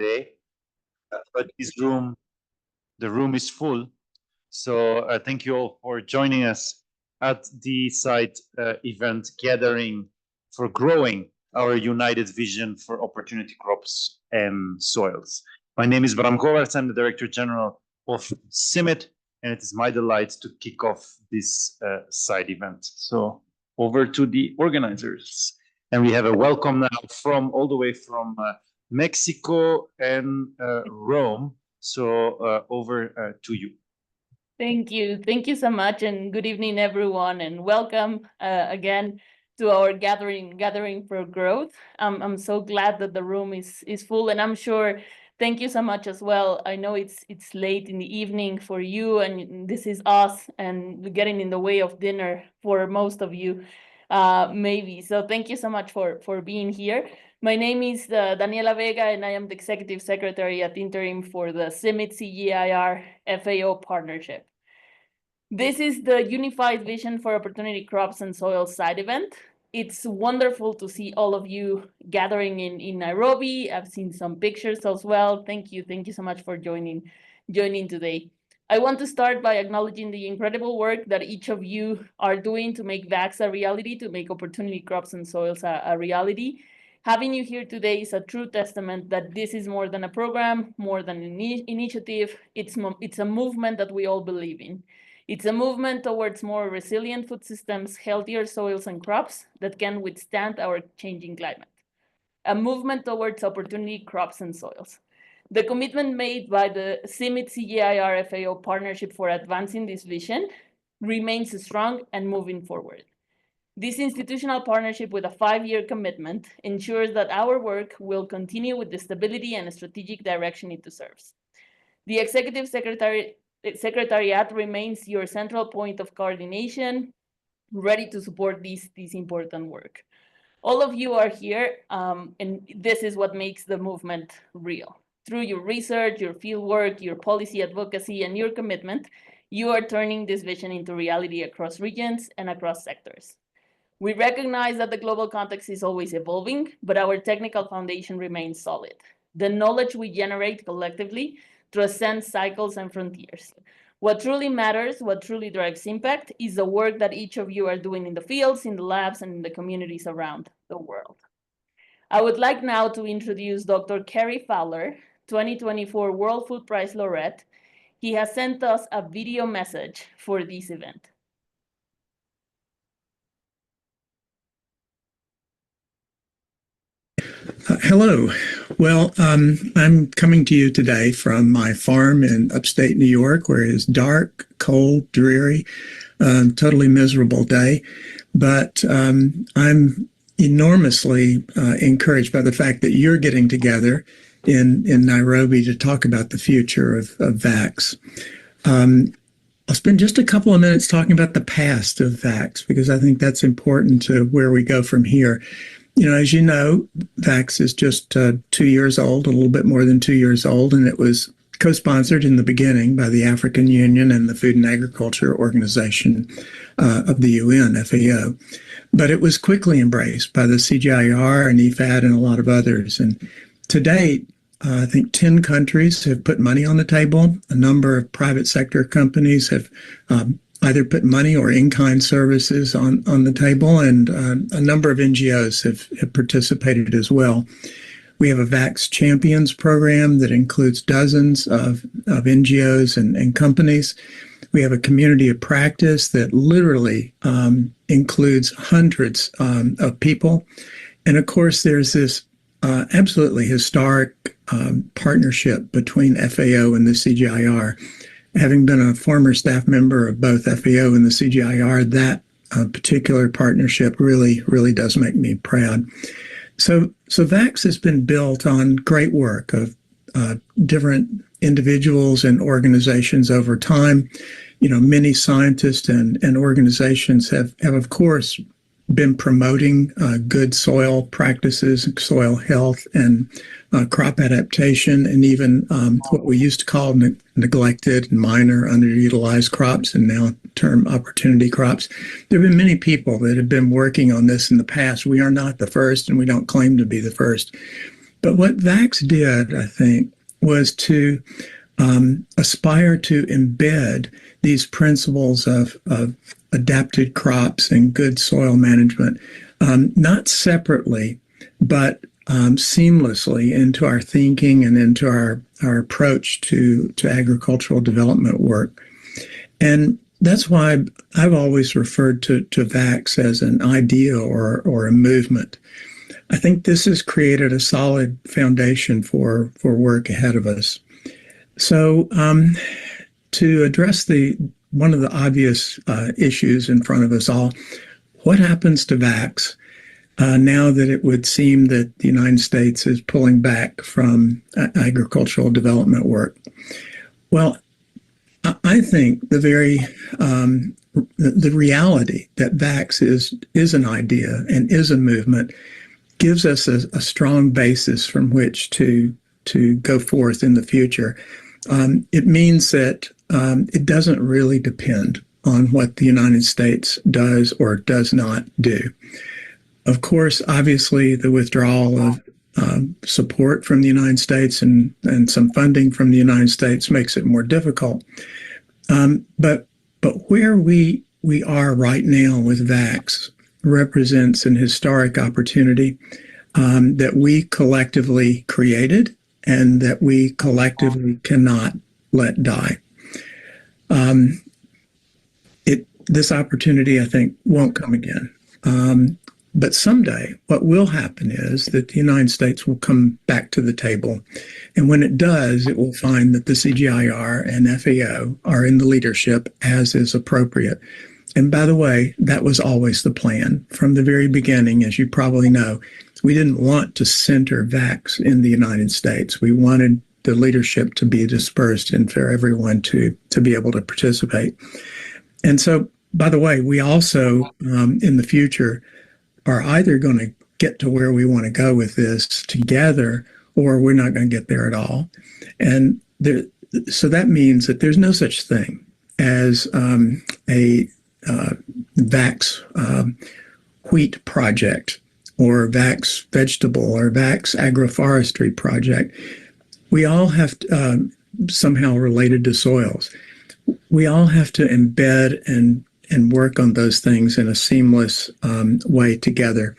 day, but the room is full. So thank you all for joining us at the site event gathering for growing our united vision for opportunity crops and soils. My name is Bram Kovacs. I'm the Director General of CIMMYT, and it is my delight to kick off this side event. So over to the organizers. And we have a welcome now from all the way from Mexico and Rome. So over to you. Thank you. Thank you so much, and good evening, everyone, and welcome again to our gathering for growth. I'm so glad that the room is full, and I'm sure. Thank you so much as well. I know it's late in the evening for you, and this is us, and getting in the way of dinner for most of you, maybe. So thank you so much for being here. My name is Daniela Vega, and I am the Executive Secretary at Interim for the CIMMYT CGIAR FAO partnership. This is the Unified Vision for Opportunity Crops and Soil side event. It's wonderful to see all of you gathering in Nairobi. I've seen some pictures as well. Thank you so much for joining today. I want to start by acknowledging the incredible work that each of you are doing to make VACS a reality, to make opportunity crops and soils a reality. Having you here today is a true testament that this is more than a program, more than an initiative. It's a movement that we all believe in. It's a movement towards more resilient food systems, healthier soils and crops that can withstand our changing climate. A movement towards opportunity crops and soils. The commitment made by the CIMMYT CGIAR FAO partnership for advancing this vision remains strong and moving forward. This institutional partnership with a 5-year commitment ensures that our work will continue with the stability and strategic direction it deserves. The Executive Secretariat remains your central point of coordination, ready to support this important work. All of you are here, and this is what makes the movement real. Through your research, your fieldwork, your policy advocacy, and your commitment, you are turning this vision into reality across regions and across sectors. We recognize that the global context is always evolving, but our technical foundation remains solid. The knowledge we generate collectively transcends cycles and frontiers. What truly matters, what truly drives impact, is the work that each of you are doing in the fields, in the labs, and in the communities around the world. I would like now to introduce Dr. Kerry Fowler, 2024 World Food Prize laureate. He has sent us a video message for this event. Hello. Well, I'm coming to you today from my farm in upstate New York, where it is dark, cold, dreary, totally miserable day. But I'm enormously encouraged by the fact that you're getting together in Nairobi to talk about the future of VACS. I'll spend just a couple of minutes talking about the past of VACS, because I think that's important to where we go from here. As you know, VACS is just 2 years old, a little bit more than 2 years old, and it was co-sponsored in the beginning by the African Union and the Food and Agriculture Organization of the UN, FAO. But it was quickly embraced by the CGIAR and IFAD and a lot of others. And to date, I think 10 countries have put money on the table. A number of private sector companies have either put money or in-kind services on the table, and a number of NGOs have participated as well. We have a VACS Champions program that includes dozens of NGOs and companies. We have a community of practice that literally includes hundreds of people. And of course, there's this absolutely historic partnership between FAO and the CGIAR. Having been a former staff member of both FAO and the CGIAR, that particular partnership really does make me proud. So VACS has been built on great work of different individuals and organizations over time. Many scientists and organizations have of course been promoting good soil practices, soil health, and crop adaptation, and even what we used to call neglected and minor underutilized crops, and now term opportunity crops. There have been many people that have been working on this in the past. We are not the first, and we don't claim to be the first. But what VACS did, I think, was to aspire to embed these principles of adapted crops and good soil management, not separately, but seamlessly into our thinking and into our approach to agricultural development work. And that's why I've always referred to VACS as an idea or a movement. I think this has created a solid foundation for work ahead of us. So to address one of the obvious issues in front of us all, what happens to VACS now that it would seem that the United States is pulling back from agricultural development work? Well, I think the reality that VACS is an idea and is a movement gives us a strong basis from which to go forth in the future. It means that it doesn't really depend on what the United States does or does not do. Of course, obviously, the withdrawal of support from the United States and some funding from the United States makes it more difficult. But where we are right now with VACS represents an historic opportunity that we collectively created and that we collectively cannot let die. This opportunity, I think, won't come again. But someday, what will happen is that the United States will come back to the table. And when it does, it will find that the CGIAR and FAO are in the leadership as is appropriate. And by the way, that was always the plan. From the very beginning, as you probably know, we didn't want to center VACS in the United States. We wanted the leadership to be dispersed and for everyone to be able to participate. And so, by the way, we also, in the future, are either going to get to where we want to go with this together, or we're not going to get there at all. And so that means that there's no such thing as a VACS wheat project or VACS vegetable or VACS agroforestry project. We all have to, somehow related to soils. We all have to embed and work on those things in a seamless way together,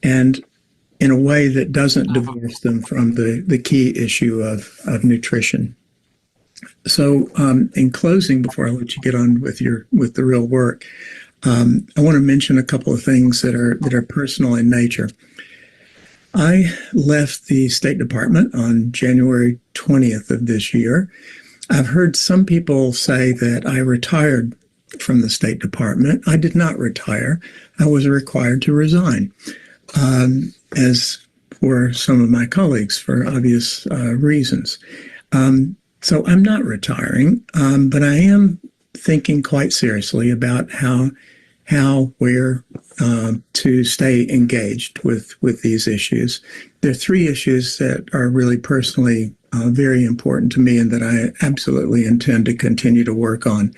and in a way that doesn't divorce them from the key issue of nutrition. So in closing, before I let you get on with the real work, I want to mention a couple of things that are personal in nature. I left the State Department on January 20th of this year. I've heard some people say that I retired from the State Department. I did not retire. I was required to resign, as were some of my colleagues for obvious reasons. So I'm not retiring, but I am thinking quite seriously about how we're to stay engaged with these issues. There are three issues that are really personally very important to me and that I absolutely intend to continue to work on.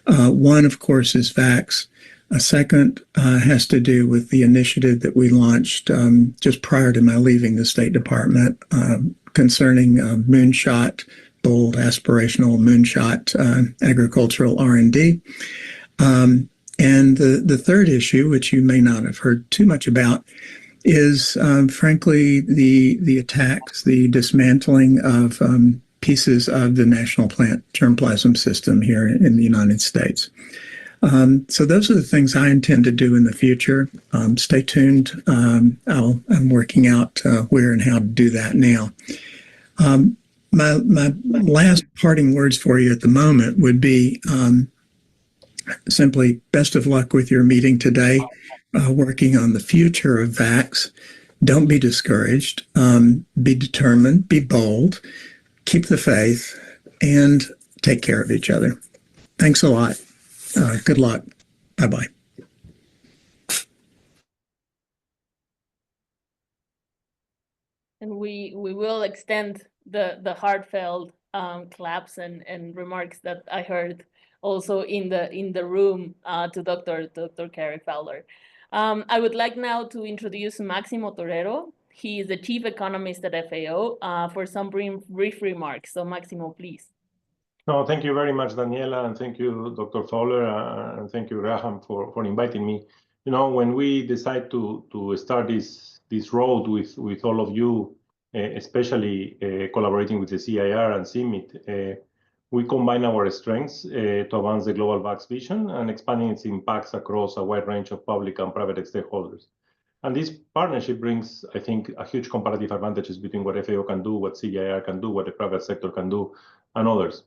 One, of course, is VACS. A second has to do with the initiative that we launched just prior to my leaving the State Department concerning moonshot, bold, aspirational moonshot agricultural R&D. And the third issue, which you may not have heard too much about, is frankly the attacks, the dismantling of pieces of the national plant germplasm system here in the United States. So those are the things I intend to do in the future. Stay tuned. I'm working out where and how to do that now. My last parting words for you at the moment would be simply best of luck with your meeting today, working on the future of VACS. Don't be discouraged. Be determined. Be bold. Keep the faith, and take care of each other. Thanks a lot. Good luck. Bye-bye. And we will extend the heartfelt claps and remarks that I heard also in the room to Dr. Carey Fowler. I would like now to introduce Máximo Torero. He is the chief economist at FAO for some brief remarks. So Maximo, please. No, thank you very much, Daniela, and thank you, Dr. Fowler, and thank you, Graham, for inviting me. You know, when we decide to start this road with all of you, especially collaborating with the CIR and CIMMYT, we combine our strengths to advance the global VACS vision and expanding its impacts across a wide range of public and private stakeholders. And this partnership brings, I think, a huge comparative advantages between what FAO can do, what CGIAR can do, what the private sector can do, and others.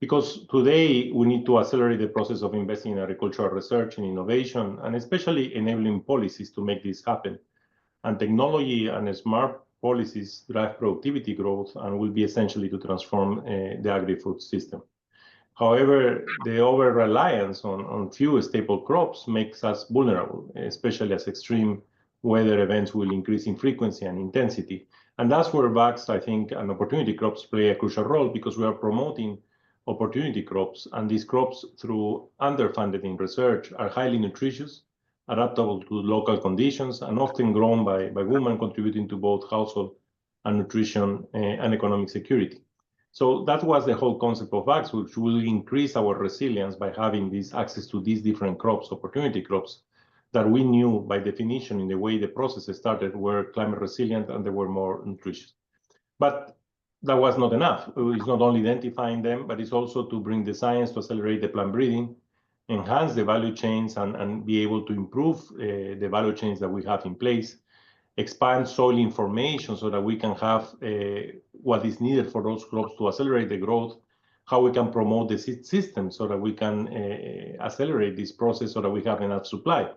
Because today we need to accelerate the process of investing in agricultural research and innovation, and especially enabling policies to make this happen. And technology and smart policies drive productivity growth and will be essentially to transform the agri-food system. However, the over-reliance on few staple crops makes us vulnerable, especially as extreme weather events will increase in frequency and intensity. And that's where VACS, I think, and opportunity crops play a crucial role, because we are promoting opportunity crops, and these crops, through underfunded in research, are highly nutritious, adaptable to local conditions, and often grown by women, contributing to both household and nutrition and economic security. So that was the whole concept of VACS, which will increase our resilience by having this access to these different crops, opportunity crops, that we knew by definition in the way the process started were climate resilient and they were more nutritious. But that was not enough. It's not only identifying them, but it's also to bring the science to accelerate the plant breeding, enhance the value chains, and be able to improve the value chains that we have in place, expand soil information so that we can have what is needed for those crops to accelerate the growth, how we can promote the seed system so that we can accelerate this process so that we have enough supply.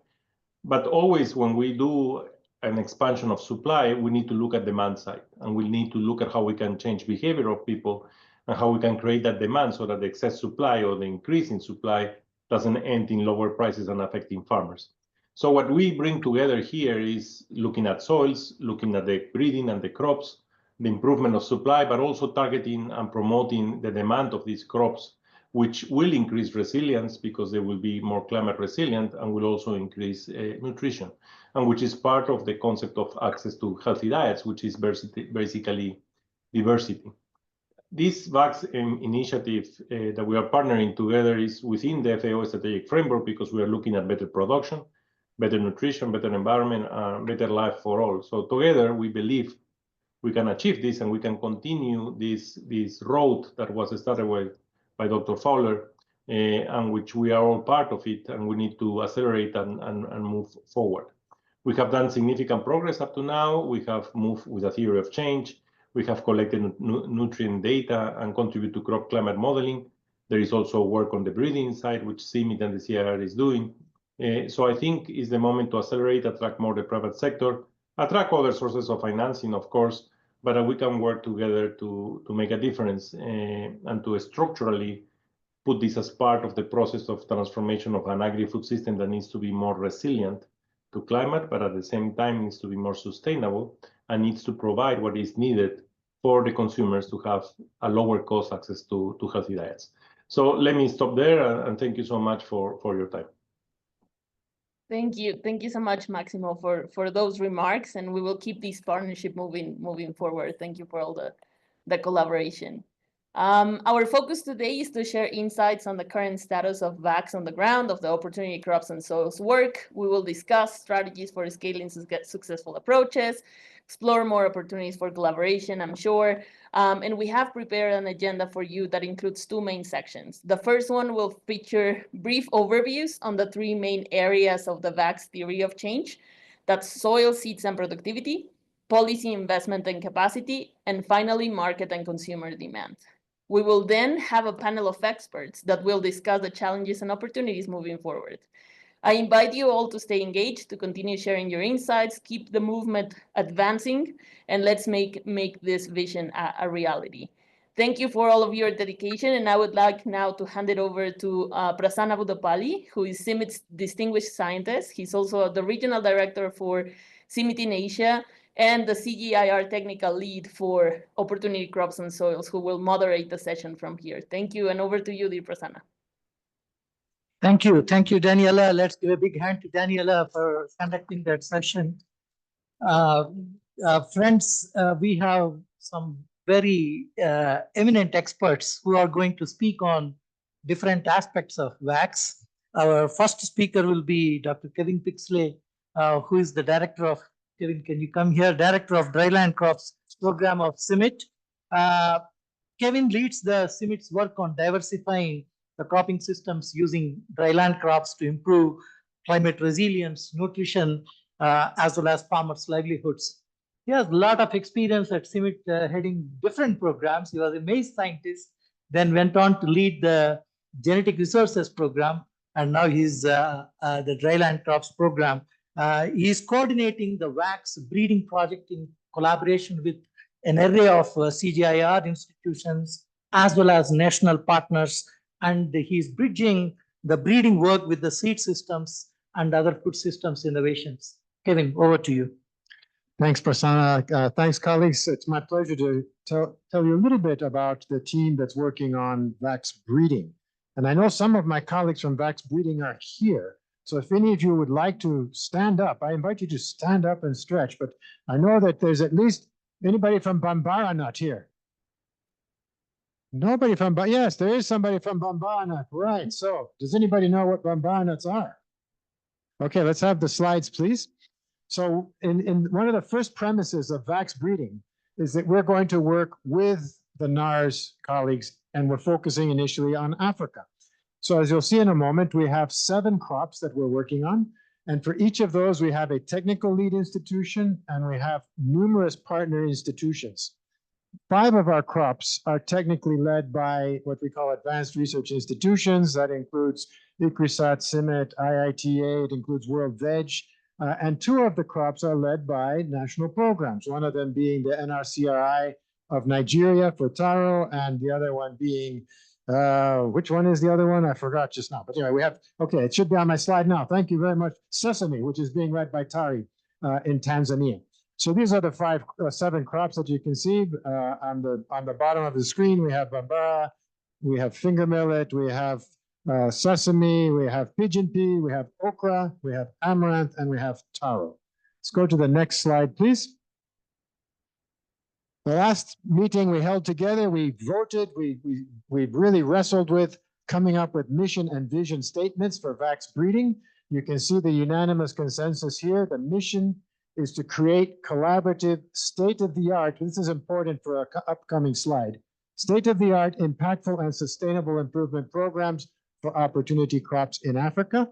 But always when we do an expansion of supply, we need to look at demand side, and we need to look at how we can change behavior of people and how we can create that demand so that the excess supply or the increase in supply doesn't end in lower prices and affecting farmers. So what we bring together here is looking at soils, looking at the breeding and the crops, the improvement of supply, but also targeting and promoting the demand of these crops, which will increase resilience because they will be more climate resilient and will also increase nutrition, and which is part of the concept of access to healthy diets, which is basically diversity. This VACS initiative that we are partnering together is within the FAO strategic framework, because we are looking at better production, better nutrition, better environment, better life for all. So together we believe we can achieve this, and we can continue this road that was started by Dr. Fowler, and which we are all part of it, and we need to accelerate and move forward. We have done significant progress up to now. We have moved with a theory of change. We have collected nutrient data and contribute to crop climate modeling. There is also work on the breeding side, which CIMMYT and the CIR is doing. So I think it's the moment to accelerate, attract more the private sector, attract other sources of financing, of course, but we can work together to make a difference and to structurally put this as part of the process of transformation of an agri-food system that needs to be more resilient to climate, but at the same time needs to be more sustainable and needs to provide what is needed for the consumers to have a lower cost access to healthy diets. So let me stop there, and thank you so much for your time. Thank you. Thank you so much, Maximo, for those remarks, and we will keep this partnership moving forward. Thank you for all the collaboration. Our focus today is to share insights on the current status of VACS on the ground, of the opportunity crops and soils work. We will discuss strategies for scaling successful approaches, explore more opportunities for collaboration, I'm sure. And we have prepared an agenda for you that includes two main sections. The first one will feature brief overviews on the three main areas of the VACS theory of change. That's soil, seeds, and productivity, policy, investment, and capacity, and finally, market and consumer demand. We will then have a panel of experts that will discuss the challenges and opportunities moving forward. I invite you all to stay engaged, to continue sharing your insights, keep the movement advancing, and let's make this vision a reality. Thank you for all of your dedication, and I would like now to hand it over to Prasanna Budapalli, who is CIMMYT's distinguished scientist. He's also the regional director for CIMMYT in Asia, and the CGIAR technical lead for opportunity crops and soils, who will moderate the session from here. Thank you, and over to you, dear Prasanna. Thank you, Daniela. Let's give a big hand to Daniela for conducting that session. Friends, we have some very eminent experts who are going to speak on different aspects of VACS. Our first speaker will be Dr. Kevin Pixley, who is the director of, Kevin, can you come here? Director of Dryland Crops Program of CIMMYT. Kevin leads the CIMMYT's work on diversifying the cropping systems using dryland crops to improve climate resilience, nutrition, as well as farmers' livelihoods. He has a lot of experience at CIMMYT heading different programs. He was a maize scientist, then went on to lead the genetic resources program, and now he's the dryland crops program. He is coordinating the VACS breeding project in collaboration with an array of CGIAR institutions as well as national partners, and he's bridging the breeding work with the seed systems and other food systems innovations. Kevin, over to you. Thanks, Prasanna. Thanks, colleagues. It's my pleasure to tell you a little bit about the team that's working on VACS breeding. And I know some of my colleagues from VACS breeding are here. So if any of you would like to stand up, I invite you to stand up and stretch. But I know that there's at least anybody from Bambara Nut here. Nobody from, yes, there is somebody from Bambara Nut. Right. So does anybody know what Bambara Nuts are? Okay, let's have the slides, please. So in one of the first premises of VACS breeding is that we're going to work with the NARS colleagues, and we're focusing initially on Africa. So as you'll see in a moment, we have 7 crops that we're working on. And for each of those, we have a technical lead institution and we have numerous partner institutions. 5 of our crops are technically led by what we call advanced research institutions. That includes ICRISAT, CIMMYT, IITA, it includes World Veg. And 2 of the crops are led by national programs, one of them being the NRCRI of Nigeria for taro, and the other one being, which one is the other one? I forgot just now. But anyway, we have, okay, it should be on my slide now. Thank you very much. Sesame, which is being led by TARI in Tanzania. So these are the 7 crops that you can see on the bottom of the screen. We have bambara, we have finger millet, we have sesame, we have pigeon pea, we have okra, we have amaranth, and we have taro. Let's go to the next slide, please. The last meeting we held together, we voted, we really wrestled with coming up with mission and vision statements for VACS breeding. You can see the unanimous consensus here. The mission is to create collaborative, state-of-the-art, this is important for our upcoming slide, state-of-the-art, impactful, and sustainable improvement programs for opportunity crops in Africa.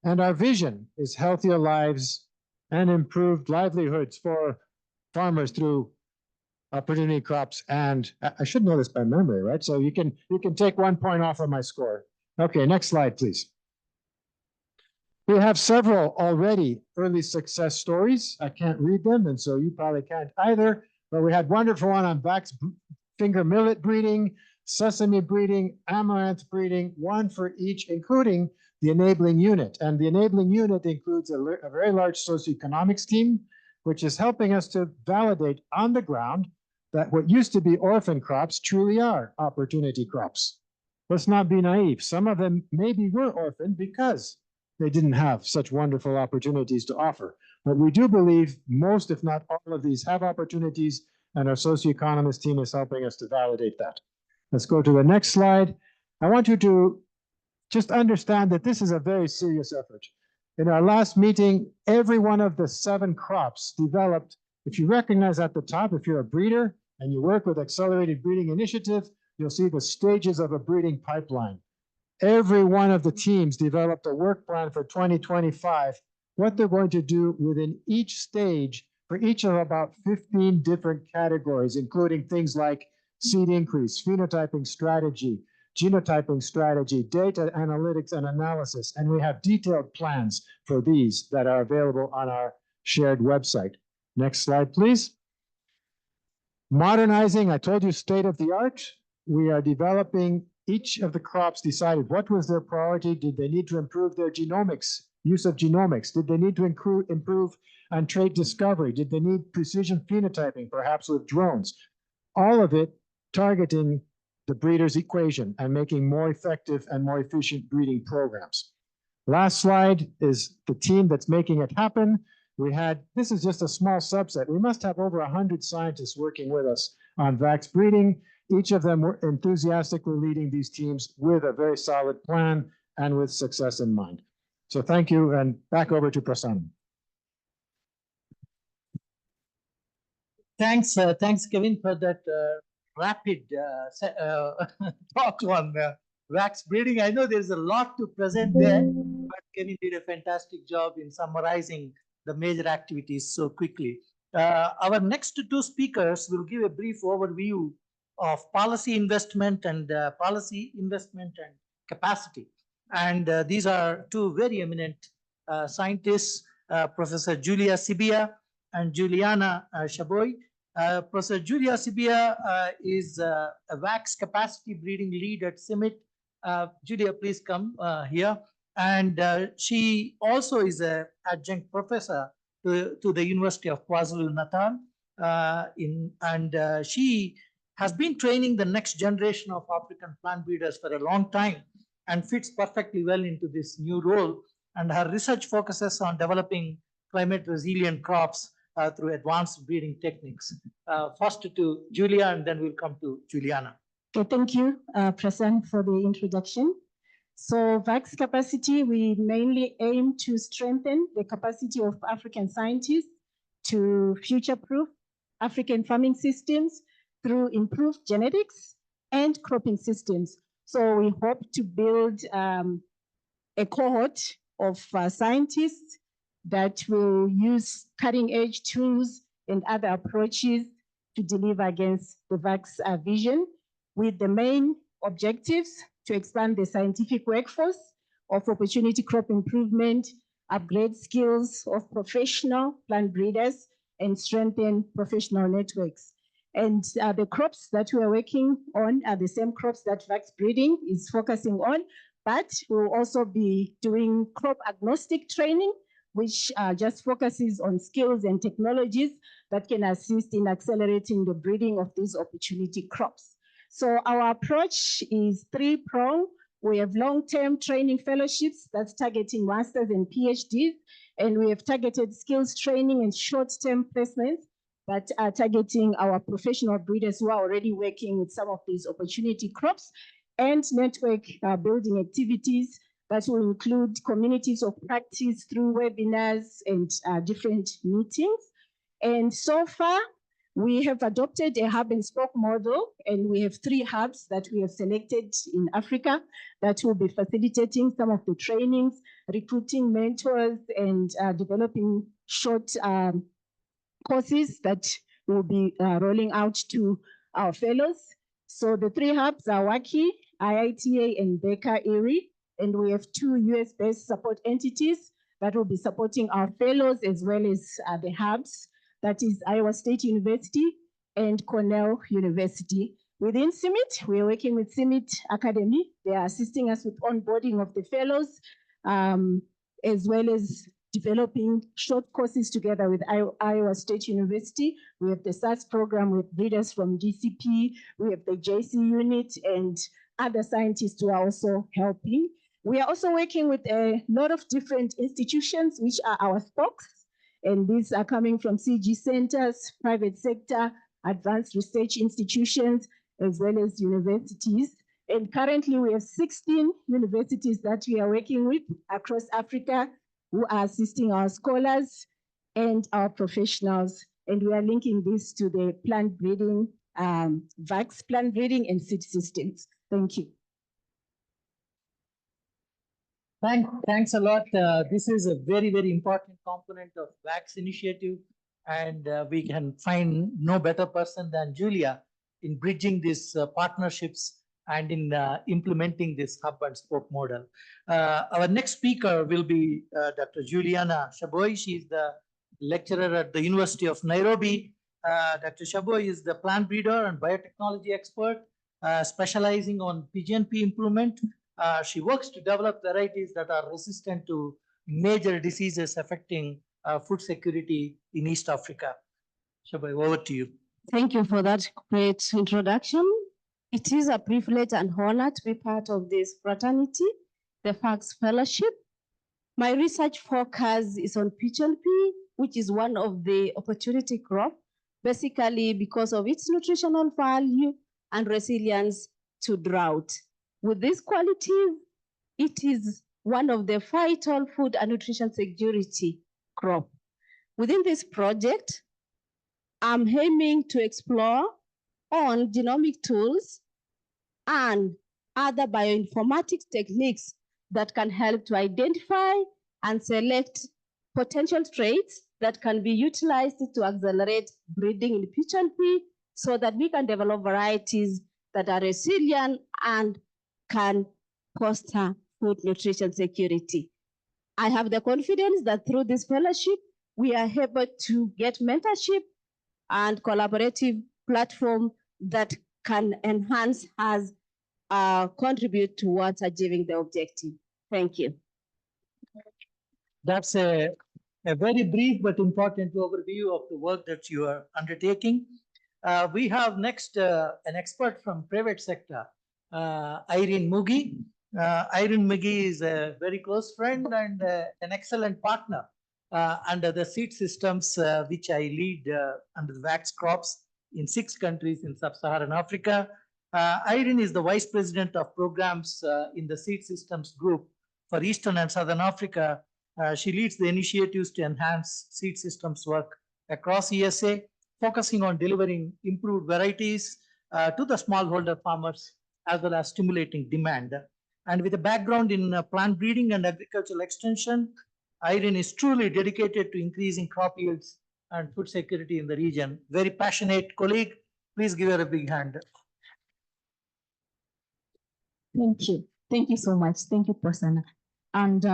And our vision is healthier lives and improved livelihoods for farmers through opportunity crops. And I should know this by memory, right? So you can take 1 point off of my score. Okay, next slide, please. We have several already early success stories. I can't read them, and so you probably can't either, but we had wonderful one on VACS finger millet breeding, sesame breeding, amaranth breeding, 1 for each, including the enabling unit. And the enabling unit includes a very large socioeconomics team, which is helping us to validate on the ground that what used to be orphan crops truly are opportunity crops. Let's not be naive. Some of them maybe were orphaned because they didn't have such wonderful opportunities to offer. But we do believe most, if not all of these, have opportunities, and our socioeconomist team is helping us to validate that. Let's go to the next slide. I want you to just understand that this is a very serious effort. In our last meeting, every one of the 7 crops developed, if you recognize at the top, if you're a breeder and you work with Accelerated Breeding Initiative, you'll see the stages of a breeding pipeline. Every one of the teams developed a work plan for 2025, what they're going to do within each stage for each of about 15 different categories, including things like seed increase, phenotyping strategy, genotyping strategy, data analytics and analysis. And we have detailed plans for these that are available on our shared website. Next slide, please. Modernizing, I told you, state of the art. We are developing, each of the crops decided what was their priority. Did they need to improve their genomics, use of genomics? Did they need to improve on trait discovery? Did they need precision phenotyping, perhaps with drones? All of it targeting the breeder's equation and making more effective and more efficient breeding programs. Last slide is the team that's making it happen. This is just a small subset. We must have over 100 scientists working with us on VACS breeding. Each of them were enthusiastically leading these teams with a very solid plan and with success in mind. So thank you, and back over to Prasanna. Thanks, Kevin, for that rapid talk on VACS breeding. I know there's a lot to present there, but Kevin did a fantastic job in summarizing the major activities so quickly. Our next two speakers will give a brief overview of policy investment and capacity. And these are two very eminent scientists, Professor Julia Sibia and Juliana Chaboy. Professor Julia Sibia is a VACS capacity breeding lead at CIMMYT. Julia, please come here. And she also is an adjunct professor to the University of KwaZulu-Natal. She has been training the next generation of African plant breeders for a long time and fits perfectly well into this new role. And her research focuses on developing climate resilient crops through advanced breeding techniques. First to Julia, and then we'll come to Juliana. Okay, thank you, Prasanna, for the introduction. So VACS capacity, we mainly aim to strengthen the capacity of African scientists to future-proof African farming systems through improved genetics and cropping systems. So we hope to build a cohort of scientists that will use cutting-edge tools and other approaches to deliver against the VACS vision, with the main objectives to expand the scientific workforce of opportunity crop improvement, upgrade skills of professional plant breeders, and strengthen professional networks. And the crops that we are working on are the same crops that VACS breeding is focusing on, but we'll also be doing crop agnostic training, which just focuses on skills and technologies that can assist in accelerating the breeding of these opportunity crops. So our approach is three-pronged. We have long-term training fellowships that's targeting masters and PhDs, and we have targeted skills training and short-term placements that are targeting our professional breeders who are already working with some of these opportunity crops, and network building activities that will include communities of practice through webinars and different meetings. And so far, we have adopted a hub and spoke model, and we have 3 hubs that we have selected in Africa that will be facilitating some of the trainings, recruiting mentors, and developing short courses that will be rolling out to our fellows. So the 3 hubs are WAKI, IITA, and Baker Erie, and we have 2 US-based support entities that will be supporting our fellows as well as the hubs. That is Iowa State University and Cornell University. Within CIMMYT, we are working with CIMMYT Academy. They are assisting us with onboarding of the fellows, as well as developing short courses together with Iowa State University. We have the SAS program with breeders from DCP. We have the JC unit and other scientists who are also helping. We are also working with a lot of different institutions, which are our spokes. And these are coming from CG centers, private sector, advanced research institutions, as well as universities. And currently we have 16 universities that we are working with across Africa who are assisting our scholars and our professionals. And we are linking this to the plant breeding, VACS plant breeding and seed systems. Thank you. Thanks a lot. This is a very, very important component of VACS initiative, and we can find no better person than Julia in bridging these partnerships and in implementing this hub and spoke model. Our next speaker will be Dr. Juliana Chaboy. She is the lecturer at the University of Nairobi. Dr. Chaboy is the plant breeder and biotechnology expert, specializing on PGNP improvement. She works to develop varieties that are resistant to major diseases affecting food security in East Africa. Chaboy, over to you. Thank you for that great introduction. It is a privilege and honor to be part of this fraternity, the VACS Fellowship. My research focus is on PGNP which is one of the opportunity crop, basically because of its nutritional value and resilience to drought. With these qualities, it is one of the vital food and nutrition security crop. Within this project, I'm aiming to explore on genomic tools and other bioinformatics techniques that can help to identify and select potential traits that can be utilized to accelerate breeding in pigeon pea so that we can develop varieties that are resilient and can foster food nutrition security. I have the confidence that through this fellowship, we are able to get mentorship and collaborative platform that can enhance us, contribute towards achieving the objective. Thank you. That's a very brief but important overview of the work that you are undertaking. We have next an expert from private sector, Irene Mugi. Irene Mugi is a very close friend and an excellent partner under the seed systems which I lead under the VACS crops in 6 countries in sub-Saharan Africa. Irene is the Vice President of Programs in the Seed Systems Group for Eastern and Southern Africa. She leads the initiatives to enhance seed systems work across ESA, focusing on delivering improved varieties to the smallholder farmers, as well as stimulating demand. And with a background in plant breeding and agricultural extension, Irene is truly dedicated to increasing crop yields and food security in the region. Very passionate colleague. Please give her a big hand. Thank you. Thank you so much. Thank you, Prasanna. And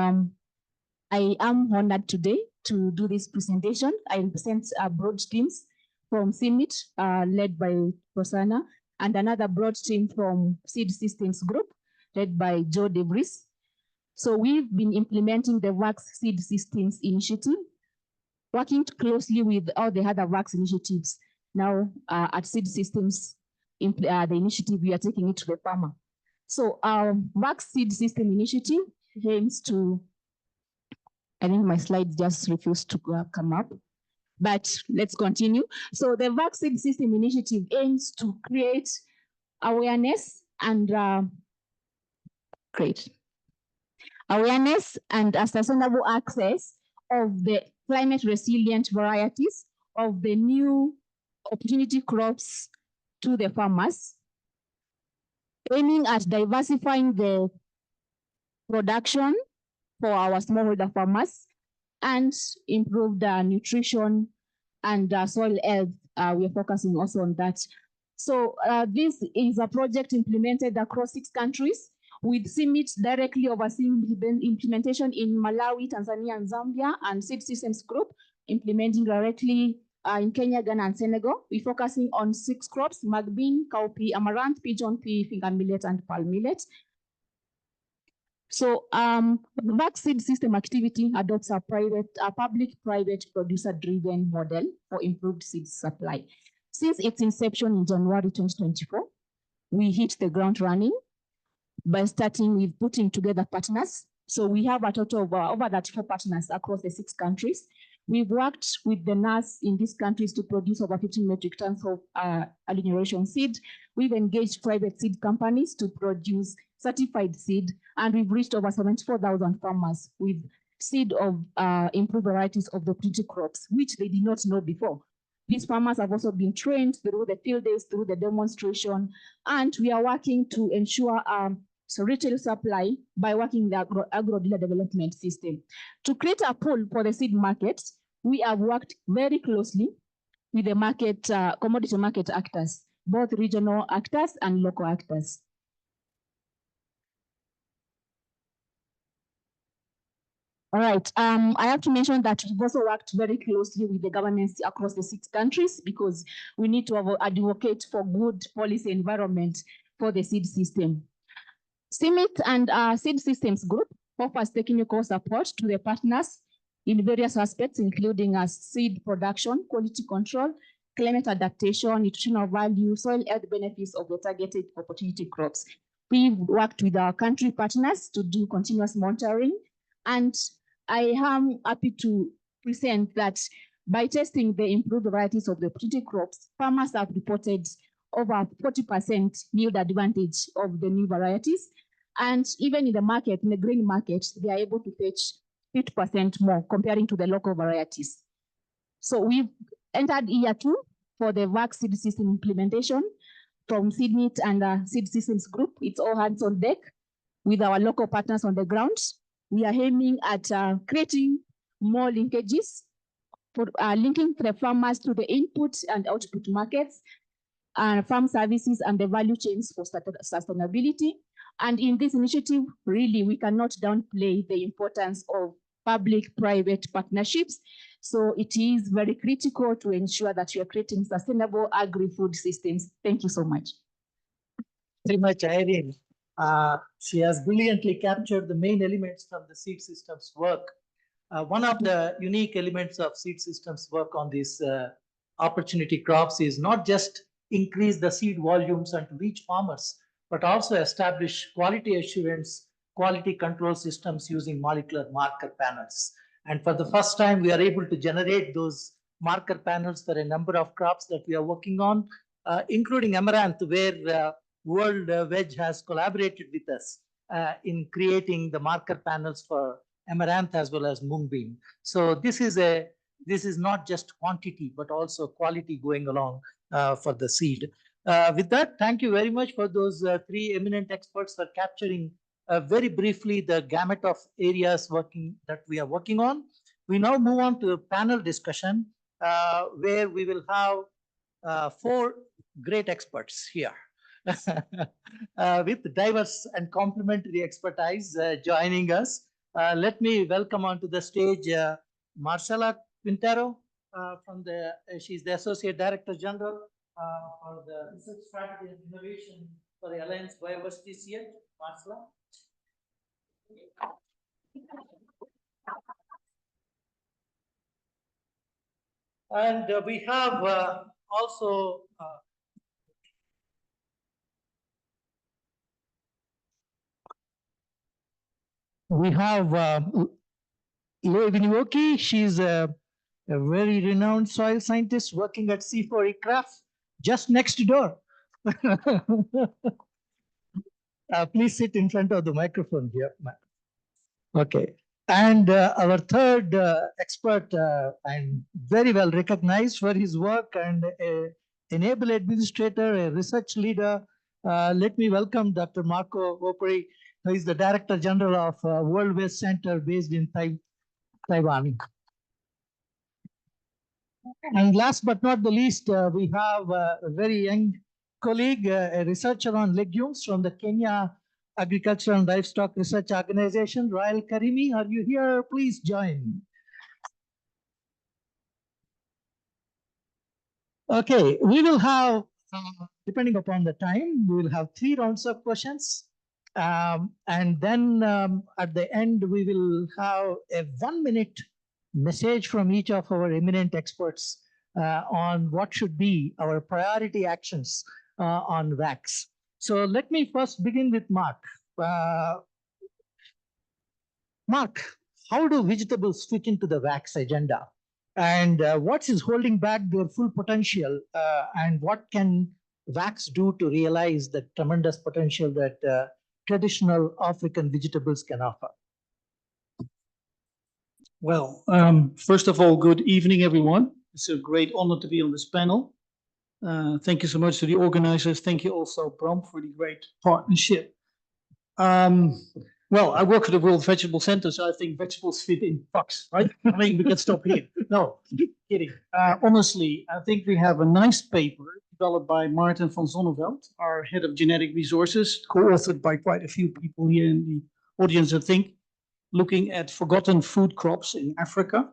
I am honored today to do this presentation. I represent broad teams from CIMMYT, led by Prasanna, and another broad team from Seed Systems Group, led by Joe DeVries. So we've been implementing the VACS Seed Systems Initiative, working closely with all the other VACS initiatives. Now at Seed Systems, the initiative, we are taking it to the farmer. So our VACS Seed System Initiative aims to, I think my slides just refused to come up, but let's continue. So the VACS Seed System Initiative aims to create awareness and a sustainable access of the climate resilient varieties of the new opportunity crops to the farmers, aiming at diversifying the production for our smallholder farmers and improve the nutrition and soil health. We are focusing also on that. So this is a project implemented across 6 countries, with CIMMYT directly overseeing implementation in Malawi, Tanzania, and Zambia, and Seed Systems Group implementing directly in Kenya, Ghana, and Senegal. We're focusing on 6 crops: mung bean, cowpea, amaranth, pigeon pea, finger millet, and palm millet. So the VACS Seed System activity adopts a public-private producer-driven model for improved seed supply. Since its inception in January 2024, we hit the ground running by starting with putting together partners. So we have a total of over 34 partners across the 6 countries. We've worked with the NAS in these countries to produce over 15 metric tons of early generation seed. We've engaged private seed companies to produce certified seed, and we've reached over 74,000 farmers with seed of improved varieties of the opportunity crops, which they did not know before. These farmers have also been trained through the field days, through the demonstration, and we are working to ensure retail supply by working the agro-dealer development system. To create a pool for the seed market, we have worked very closely with the market, commodity market actors, both regional actors and local actors. All right, I have to mention that we've also worked very closely with the governments across the 6 countries because we need to advocate for good policy environment for the seed system. CIMMYT and Seed Systems Group offers technical support to the partners in various aspects, including seed production, quality control, climate adaptation, nutritional value, soil health benefits of the targeted opportunity crops. We've worked with our country partners to do continuous monitoring, and I am happy to present that by testing the improved varieties of the opportunity crops, farmers have reported over 40% yield advantage of the new varieties. And even in the market, in the grain market, they are able to fetch 8% more comparing to the local varieties. So we've entered year 2 for the VACS seed system implementation from CIMMYT and Seed Systems Group. It's all hands on deck with our local partners on the ground. We are aiming at creating more linkages for linking the farmers to the input and output markets, farm services, and the value chains for sustainability. And in this initiative, really, we cannot downplay the importance of public-private partnerships. So it is very critical to ensure that we are creating sustainable agri-food systems. Thank you so much. Very much, Irene. She has brilliantly captured the main elements from the seed systems work. One of the unique elements of seed systems work on these opportunity crops is not just increase the seed volumes and reach farmers, but also establish quality assurance, quality control systems using molecular marker panels. And for the first time, we are able to generate those marker panels for a number of crops that we are working on, including amaranth, where World Veg has collaborated with us in creating the marker panels for amaranth as well as mung bean. So this is not just quantity, but also quality going along for the seed. With that, thank you very much for those 3 eminent experts for capturing very briefly the gamut of areas that we are working on. We now move on to a panel discussion where we will have 4 great experts here with diverse and complementary expertise joining us. Let me welcome onto the stage Marcela Quintero she's the Associate Director General for the Research Strategy and Innovation for the Alliance Biodiversity CIMMYT. Marcela. And we have also Lei Vinioki. She's a very renowned soil scientist working at C4 Craft, just next door. Please sit in front of the microphone here. Okay. And our third expert, and very well recognized for his work and enable administrator, a research leader. Let me welcome Dr. Marco Operi, who is the Director General of World VACS Center based in Taiwan. And last but not the least, we have a very young colleague, a researcher on legumes from the Kenya Agriculture and Livestock Research Organization, Royal Karimi. Are you here? Please join. Okay, we will have, depending upon the time, we will have 3 rounds of questions. And then at the end, we will have a 1-minute message from each of our eminent experts on what should be our priority actions on VACS. So let me first begin with Mark. Mark, how do vegetables fit into the VACS agenda? And what is holding back their full potential? And what can VACS do to realize the tremendous potential that traditional African vegetables can offer? Well, first of all, good evening, everyone. It's a great honor to be on this panel. Thank you so much to the organizers. Thank you also, Bram, for the great partnership. Well, I work for the World Vegetable Center, so I think vegetables fit in VACS, right? I mean, we can stop here. No, kidding. Honestly, I think we have a nice paper developed by Martin van Zonneveld, our head of genetic resources, co-authored by quite a few people here in the audience, I think, looking at forgotten food crops in Africa.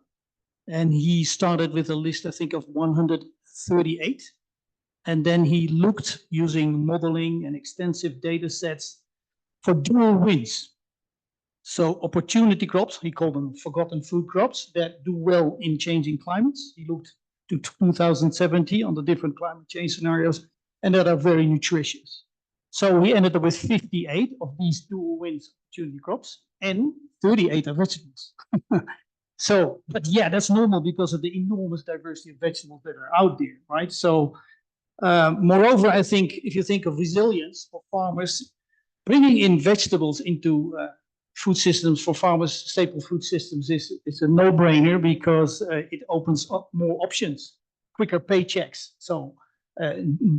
And he started with a list, I think, of 138. And then he looked using modeling and extensive data sets for dual wins. So opportunity crops, he called them forgotten food crops that do well in changing climates. He looked to 2070 on the different climate change scenarios and that are very nutritious. So he ended up with 58 of these dual wins opportunity crops and 38 are vegetables. So, but yeah, that's normal because of the enormous diversity of vegetables that are out there, right? So, moreover, I think if you think of resilience for farmers, bringing in vegetables into food systems for farmers, staple food systems is a no-brainer because it opens up more options, quicker paychecks. So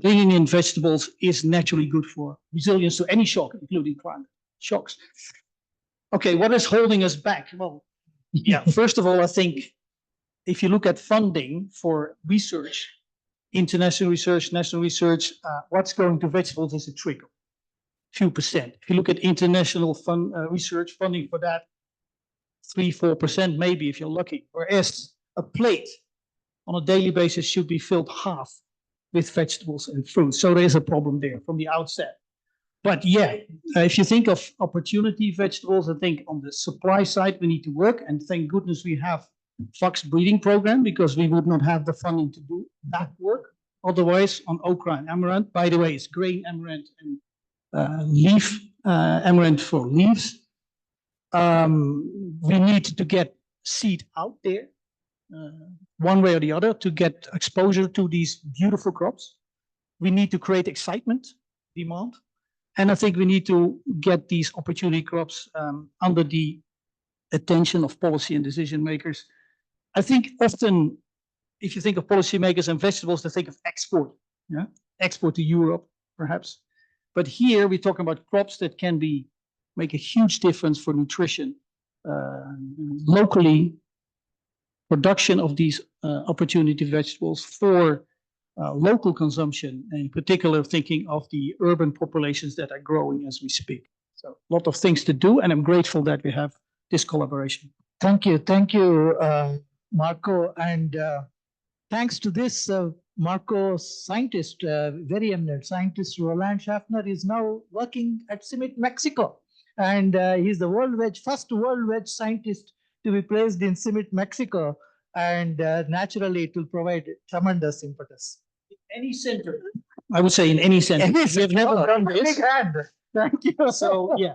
bringing in vegetables is naturally good for resilience to any shock, including climate shocks. Okay, what is holding us back? Well, yeah, first of all, I think if you look at funding for research, international research, national research, what's going to vegetables is a trickle, few percent. If you look at international research funding for that, 3-4% maybe if you're lucky. Whereas a plate on a daily basis should be filled half with vegetables and fruit. So there is a problem there from the outset. But yeah, if you think of opportunity vegetables, I think on the supply side we need to work. And thank goodness we have VACS breeding program because we would not have the funding to do that work. Otherwise, on okra and amaranth, by the way, it's grain amaranth and leaf amaranth for leaves. We need to get seed out there one way or the other to get exposure to these beautiful crops. We need to create excitement, demand. And I think we need to get these opportunity crops under the attention of policy and decision makers. I think often, if you think of policymakers and vegetables, they think of export, yeah, export to Europe, perhaps. But here we're talking about crops that can make a huge difference for nutrition locally. Production of these opportunity vegetables for local consumption, in particular thinking of the urban populations that are growing as we speak. So a lot of things to do, and I'm grateful that we have this collaboration. Thank you, Marco. And thanks to this, Marco scientist, very eminent scientist, Roland Schaffner, is now working at CIMMYT, Mexico. And he's the first world veg scientist to be placed in CIMMYT, Mexico. And naturally, it will provide tremendous impetus. Any center, I would say in any center. We have never done this. Big hand. Thank you. So yeah,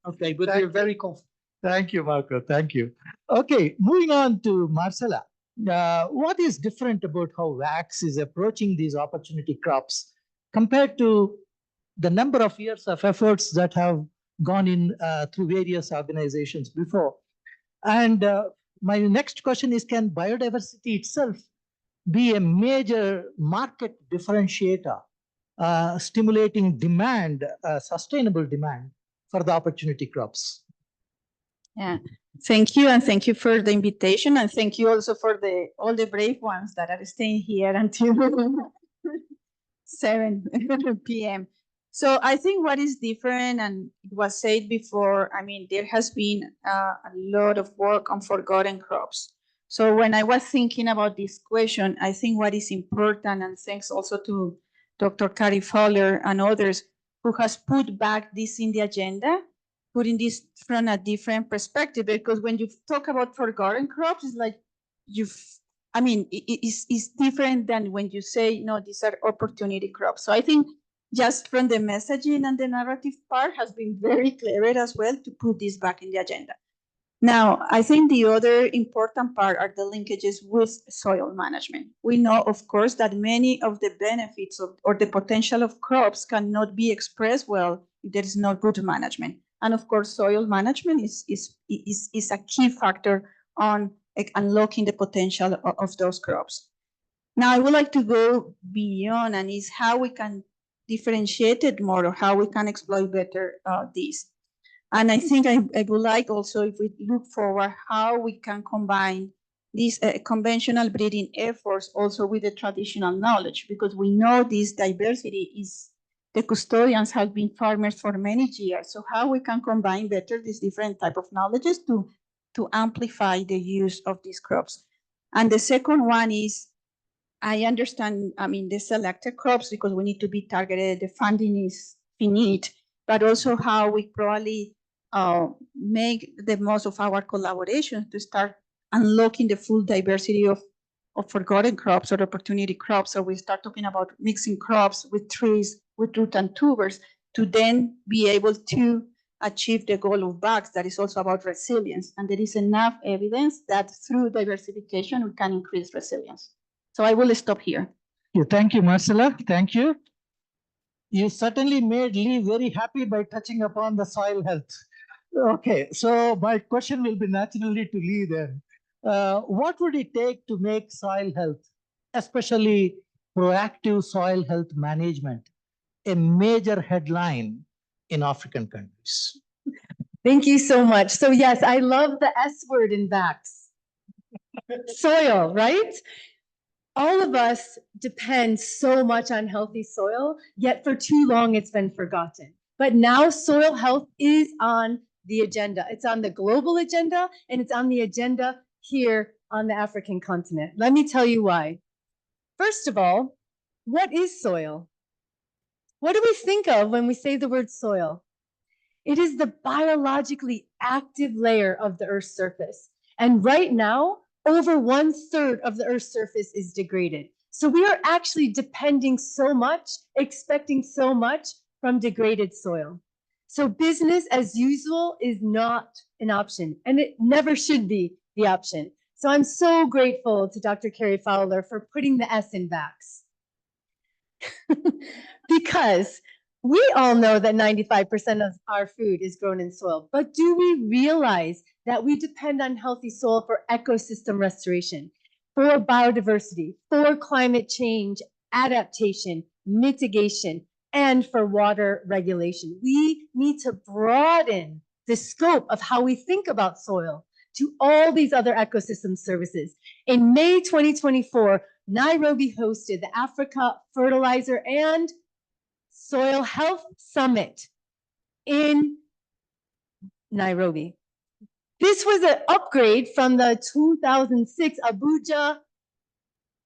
okay, but we're very confident. Thank you, Marco. Thank you. Okay, moving on to Marcela. What is different about how VACS is approaching these opportunity crops compared to the number of years of efforts that have gone in through various organizations before? And my next question is, can biodiversity itself be a major market differentiator, stimulating demand, sustainable demand for the opportunity crops? Yeah, thank you, and thank you for the invitation, and thank you also for all the brave ones that are staying here until 7 p.m. So I think what is different, and it was said before, I mean, there has been a lot of work on forgotten crops. So when I was thinking about this question, I think what is important, and thanks also to Dr. Kari Fowler and others who has put back this in the agenda, putting this from a different perspective, because when you talk about forgotten crops, it's like it's different than when you say, no, these are opportunity crops. So I think just from the messaging and the narrative part has been very clever as well to put this back in the agenda. Now, I think the other important part are the linkages with soil management. We know, of course, that many of the benefits or the potential of crops cannot be expressed well if there is not good management. And of course, soil management is a key factor on unlocking the potential of those crops. Now, I would like to go beyond, and is how we can differentiate it more, or how we can exploit better this. And I think I would like also, if we look forward, how we can combine these conventional breeding efforts also with the traditional knowledge, because we know this diversity is, the custodians have been farmers for many years. So how we can combine better these different type of knowledges to amplify the use of these crops. And the second one is, I understand, I mean, the selected crops, because we need to be targeted, the funding is finite, but also how we probably make the most of our collaboration to start unlocking the full diversity of forgotten crops or opportunity crops. So we start talking about mixing crops with trees, with root and tubers, to then be able to achieve the goal of VACS that is also about resilience. And there is enough evidence that through diversification, we can increase resilience. So I will stop here. Thank you, Marcela. Thank you. You certainly made Lee very happy by touching upon the soil health. Okay, so my question will be naturally to Lee then. What would it take to make soil health, especially proactive soil health management, a major headline in African countries? Thank you so much. So yes, I love the S word in VACS. Soil, right? All of us depend so much on healthy soil, yet for too long it's been forgotten. But now soil health is on the agenda. It's on the global agenda, and it's on the agenda here on the African continent. Let me tell you why. First of all, what is soil? What do we think of when we say the word soil? It is the biologically active layer of the Earth's surface. And right now, over 1/3 of the Earth's surface is degraded. So we are actually depending so much, expecting so much from degraded soil. So business as usual is not an option, and it never should be the option. So I'm so grateful to Dr. Carrie Fowler for putting the S in VACS. Because we all know that 95% of our food is grown in soil, but do we realize that we depend on healthy soil for ecosystem restoration, for biodiversity, for climate change, adaptation, mitigation, and for water regulation? We need to broaden the scope of how we think about soil to all these other ecosystem services. In May 2024, Nairobi hosted the Africa Fertilizer and Soil Health Summit in Nairobi. This was an upgrade from the 2006 Abuja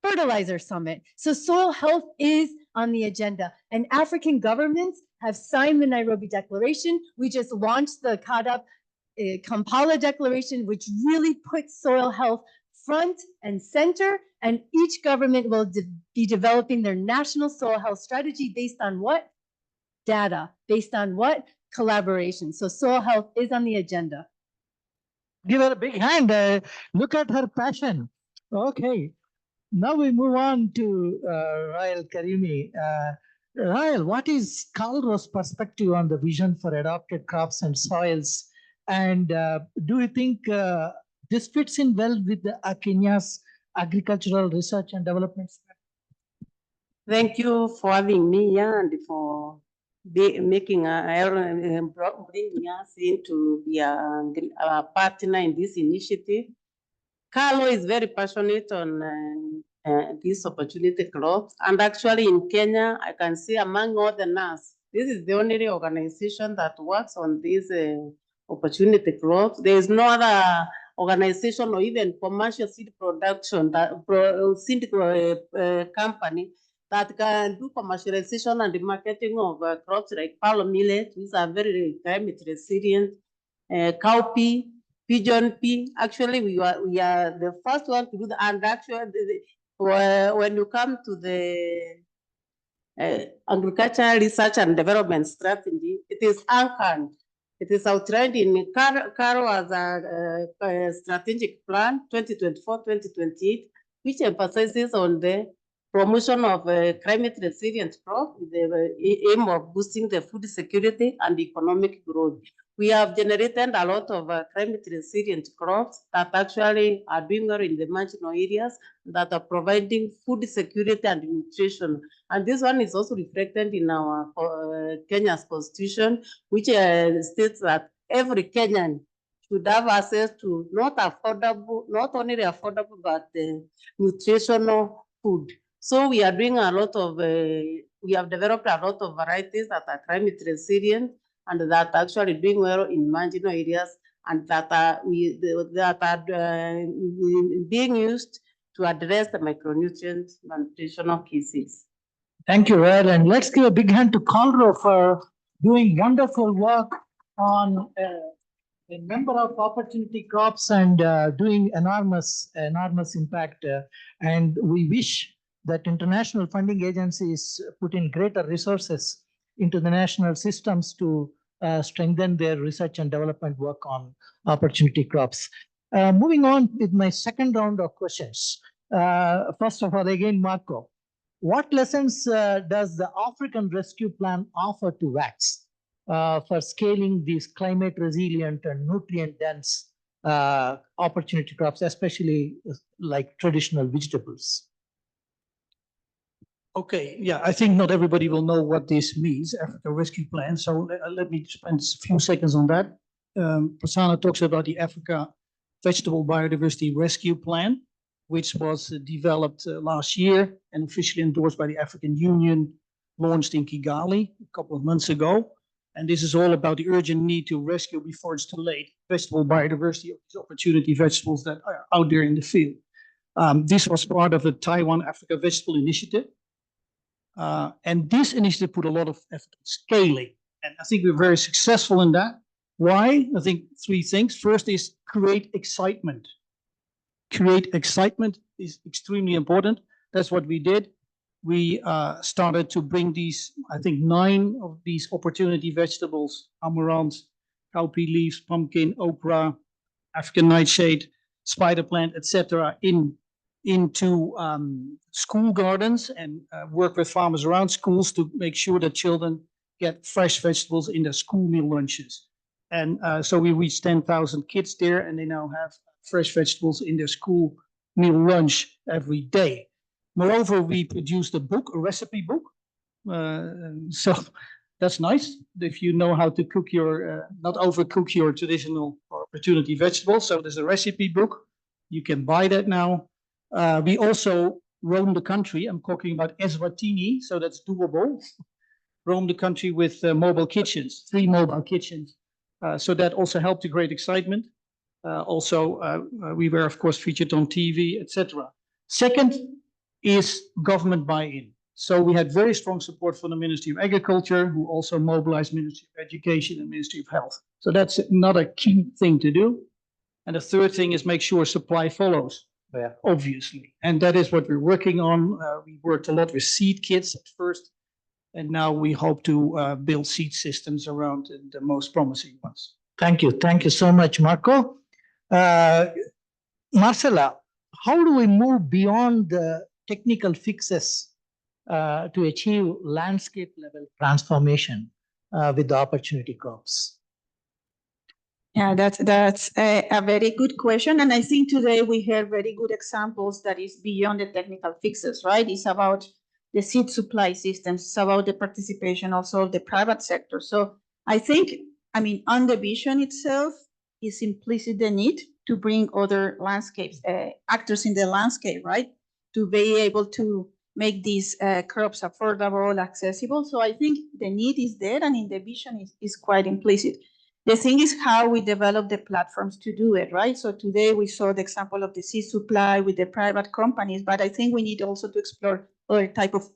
Fertilizer Summit. So soil health is on the agenda, and African governments have signed the Nairobi Declaration. We just launched the Kampala Declaration, which really puts soil health front and center, and each government will be developing their national soil health strategy based on what? Data. Based on what? Collaboration. So soil health is on the agenda. Give her a big hand. Look at her passion. Okay. Now we move on to Rael Karimi. Rael, what is Calro's perspective on the vision for adopted crops and soils? And do you think this fits in well with Kenya's agricultural research and development strategy? Thank you for having me here and for bringing us in to be a partner in this initiative. Carlo is very passionate on this opportunity crops. And actually in Kenya, I can see among all the NAS, this is the only organization that works on this opportunity crops. There is no other organization or even commercial seed production, seed company that can do commercialization and the marketing of crops like fallow millet, which are very climate resilient, cowpea, pigeon pea. Actually, we are the first one to do that. And actually, when you come to the agricultural research and development strategy, it is anchored. It is outlined in CARO as a strategic plan 2024-2028, which emphasizes on the promotion of climate resilient crop with the aim of boosting the food security and economic growth. We have generated a lot of climate resilient crops that actually are doing well in the marginal areas that are providing food security and nutrition. And this one is also reflected in our Kenya's constitution, which states that every Kenyan should have access to not only affordable, but nutritional food. So we are doing a lot of, we have developed a lot of varieties that are climate resilient and that are actually doing well in marginal areas and that are, being used to address the micronutrient nutritional cases. Thank you, Rael. And let's give a big hand to Calro for doing wonderful work on a number of opportunity crops and doing enormous impact. And we wish that international funding agencies put in greater resources into the national systems to strengthen their research and development work on opportunity crops. Moving on with my second round of questions. First of all, again, Marco, what lessons does the African Rescue Plan offer to VACS for scaling these climate resilient and nutrient dense opportunity crops, especially like traditional vegetables? Okay, yeah, I think not everybody will know what this means, Africa Rescue Plan. So let me spend a few seconds on that. Prasanna talks about the Africa Vegetable Biodiversity Rescue Plan, which was developed last year and officially endorsed by the African Union, launched in Kigali a couple of months ago. And this is all about the urgent need to rescue before it's too late vegetable biodiversity of these opportunity vegetables that are out there in the field. This was part of the Taiwan Africa Vegetable Initiative. And this initiative put a lot of effort on scaling. And I think we're very successful in that. Why? I think three things. First is create excitement. Create excitement is extremely important. That's what we did. We started to bring these, I think 9 of these opportunity vegetables, amaranth, cowpea leaves, pumpkin, okra, African nightshade, spider plant, etc., into school gardens and work with farmers around schools to make sure that children get fresh vegetables in their school meal lunches. And so we reached 10,000 kids there, and they now have fresh vegetables in their school meal lunch every day. Moreover, we produced a book, a recipe book. So that's nice if you know how to cook your, not overcook your traditional opportunity vegetables. So there's a recipe book. You can buy that now. We also roam the country. I'm talking about Eswatini, so that's doable. Roam the country with mobile kitchens, 3 mobile kitchens. So that also helped to create excitement. We were, of course, featured on TV, etc. Second is government buy-in. So we had very strong support from the Ministry of Agriculture, who also mobilized Ministry of Education and Ministry of Health. So that's another key thing to do. And the third thing is make sure supply follows. Yeah. Obviously. And that is what we're working on. We worked a lot with seed kits at first, and now we hope to build seed systems around the most promising ones. Thank you. Thank you so much, Marco. Marcela, how do we move beyond the technical fixes to achieve landscape level transformation with the opportunity crops? Yeah, that's a very good question. And I think today we heard very good examples that is beyond the technical fixes, right? It's about the seed supply systems, it's about the participation also of the private sector. So I think, I mean, on the vision itself is implicit the need to bring other landscapes, actors in the landscape, right? To be able to make these crops affordable, accessible. So I think the need is there, and in the vision is quite implicit. The thing is how we develop the platforms to do it, right? So today we saw the example of the seed supply with the private companies, but I think we need also to explore other type of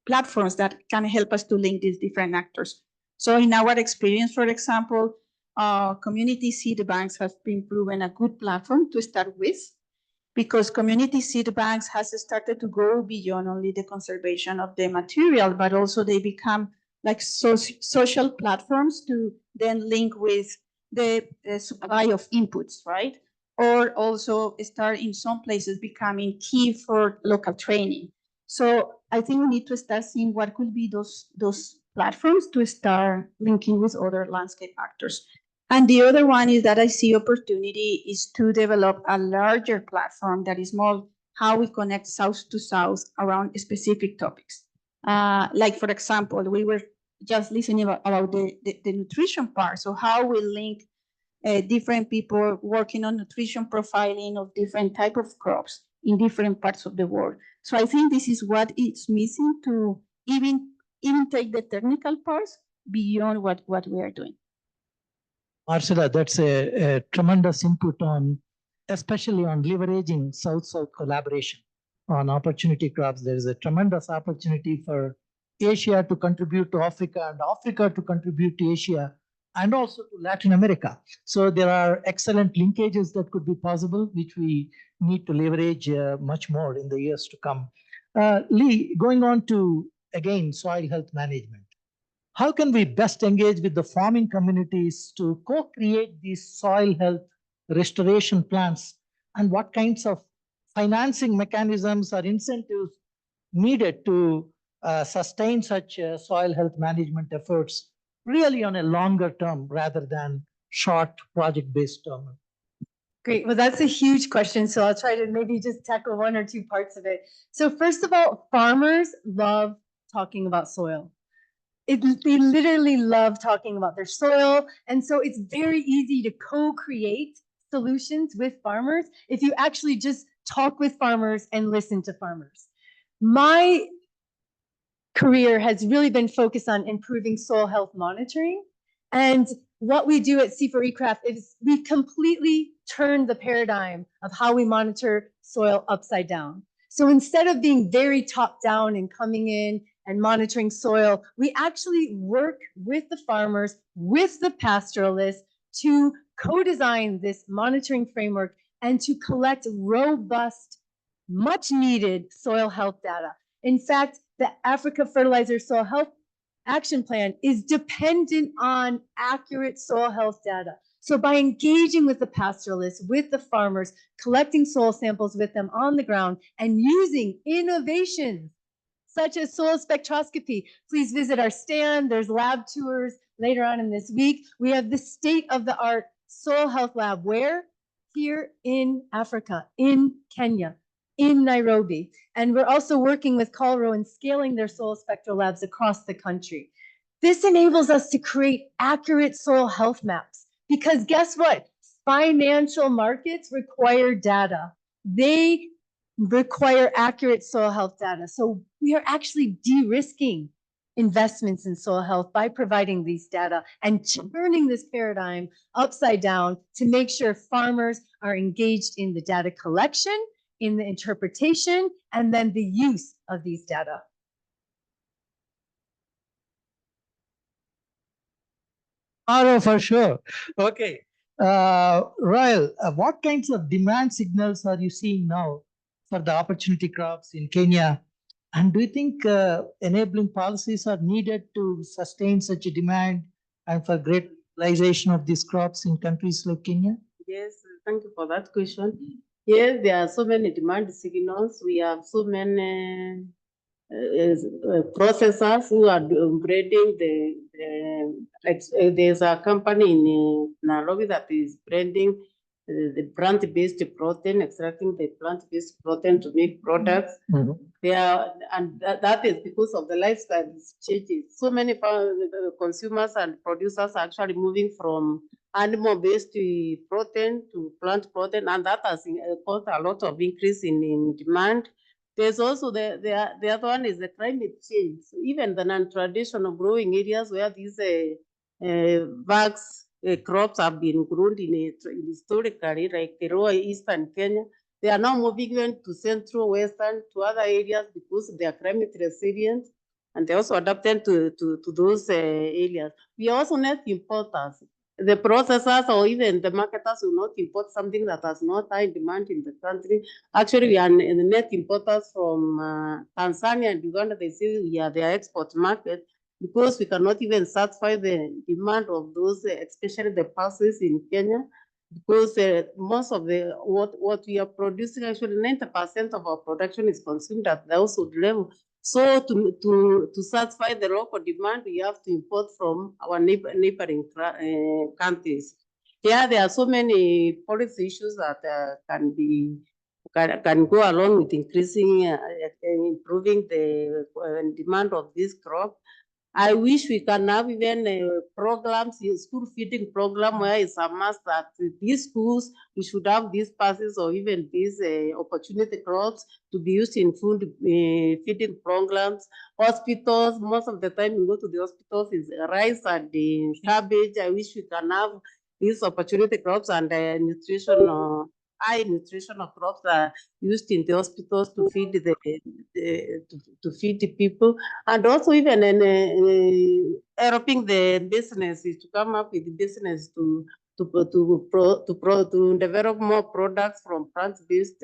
platforms that can help us to link these different actors. So in our experience, for example, community seed banks have been proven a good platform to start with, because community seed banks has started to go beyond only the conservation of the material, but also they become like social platforms to then link with the supply of inputs, right? Or also start in some places becoming key for local training. So I think we need to start seeing what could be those platforms to start linking with other landscape actors. And the other one is that I see opportunity is to develop a larger platform that is more how we connect south to south around specific topics. Like, for example, we were just listening about the nutrition part. So how we link different people working on nutrition profiling of different type of crops in different parts of the world. So I think this is what is missing to even take the technical parts beyond what we are doing. Marcela, that's a tremendous input on, especially on leveraging South-South collaboration on opportunity crops. There is a tremendous opportunity for Asia to contribute to Africa and Africa to contribute to Asia and also to Latin America. So there are excellent linkages that could be possible, which we need to leverage much more in the years to come. Lee, going on to, again, soil health management. how can we best engage with the farming communities to co-create these soil health restoration plans, and what kinds of financing mechanisms or incentives needed to sustain such soil health management efforts really on a longer term rather than short project-based term? Great. Well, that's a huge question. So I'll try to maybe just tackle one or two parts of it. So first of all, farmers love talking about soil. They literally love talking about their soil. And so it's very easy to co-create solutions with farmers if you actually just talk with farmers and listen to farmers. My career has really been focused on improving soil health monitoring. And what we do at C4ECRAFT is we completely turn the paradigm of how we monitor soil upside down. So instead of being very top down and coming in and monitoring soil, we actually work with the farmers, with the pastoralists to co-design this monitoring framework and to collect robust, much needed soil health data. In fact, the Africa Fertilizer Soil Health Action Plan is dependent on accurate soil health data. So by engaging with the pastoralists, with the farmers, collecting soil samples with them on the ground, and using innovations such as soil spectroscopy, please visit our stand. There's lab tours later on in this week. We have the state-of-the-art soil health lab. Where? Here in Africa, in Kenya, in Nairobi. And we're also working with Colro and scaling their soil spectral labs across the country. This enables us to create accurate soil health maps, because guess what? Financial markets require data. They require accurate soil health data. So we are actually de-risking investments in soil health by providing these data and turning this paradigm upside down to make sure farmers are engaged in the data collection, in the interpretation, and then the use of these data. For sure. Okay. Rael, what kinds of demand signals are you seeing now for the opportunity crops in Kenya? And do you think enabling policies are needed to sustain such a demand and for great utilization of these crops in countries like Kenya? Yes, thank you for that question. Yes, there are so many demand signals. We have so many processors who are breeding there's a company in Nairobi that is breeding the plant-based protein, extracting the plant-based protein to make products. And that is because of the lifestyle changes. So many consumers and producers are actually moving from animal-based protein to plant protein, and that has caused a lot of increase in demand. There's also the other one is the climate change. So even the non-traditional growing areas where these VACS crops have been grown historically, like Keroa, Eastern Kenya, they are now moving even to Central, Western, to other areas because they are climate resilient, and they also adapted to those areas. We are also net importers. The processors or even the marketers will not import something that has not high demand in the country. Actually, we are the net importers from Tanzania and Uganda. They say we are their export market because we cannot even satisfy the demand of those, especially the pulses in Kenya, because most of what we are producing, actually 90% of our production is consumed at the household level. So to satisfy the local demand, we have to import from our neighboring countries. Yeah, there are so many policy issues that can go along with increasing, improving the demand of this crop. I wish we can have even programs, school feeding program, where it's a must that these schools, we should have these passes or even these opportunity crops to be used in food feeding programs. Hospitals, most of the time you go to the hospitals is rice and cabbage. I wish we can have these opportunity crops and nutritional high nutritional crops are used in the hospitals to feed to feed the people, and also even helping the businesses to come up with the business to develop more products from plant-based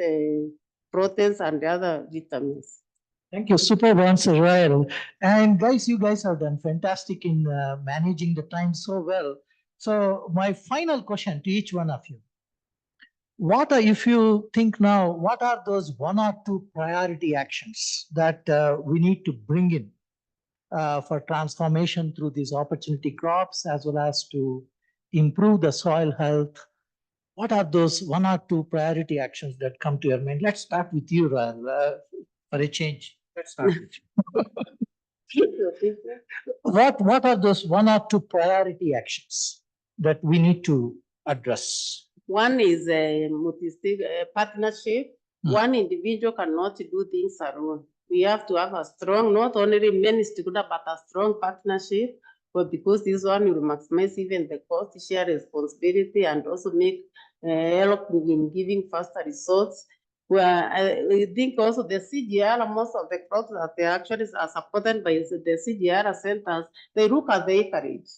proteins and other vitamins. Thank you. Super answer, Rael. And guys, you guys have done fantastic in managing the time so well. So my final question to each one of you. What are, if you think now, what are those 1 or 2 priority actions that we need to bring in for transformation through these opportunity crops, as well as to improve the soil health? What are those 1 or 2 priority actions that come to your mind? Let's start with you, Rael, for a change. Let's start with you. What are those 1 or 2 priority actions that we need to address? One is a partnership. One individual cannot do things alone. We have to have a strong, not only many stakeholders, but a strong partnership. But because this one will maximize even the cost, share responsibility, and also make help in giving faster results. Well, I think also the CGIAR, most of the crops that they actually are supported by the CGIAR centers, they look at the acreage.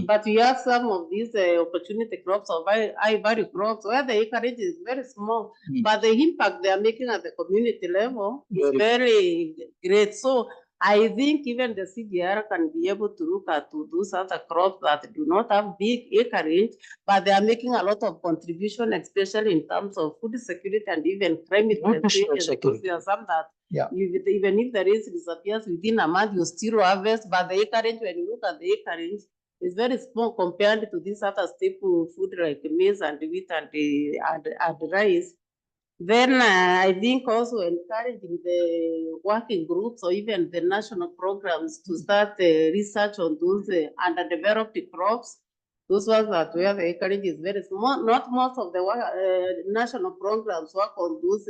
But we have some of these opportunity crops or high value crops where the acreage is very small, but the impact they are making at the community level is very great. So I think even the CGIAR can be able to look at to those other crops that do not have big acreage, but they are making a lot of contribution, especially in terms of food security and even climate resilience. Because there are some that even if the race disappears within a month, you still harvest, but the acreage, when you look at the acreage, is very small compared to these other staple food like maize and wheat and rice. Then I think also encouraging the working groups or even the national programs to start research on those underdeveloped crops. Those ones that where the acreage is very small. Not most of the national programs work on those.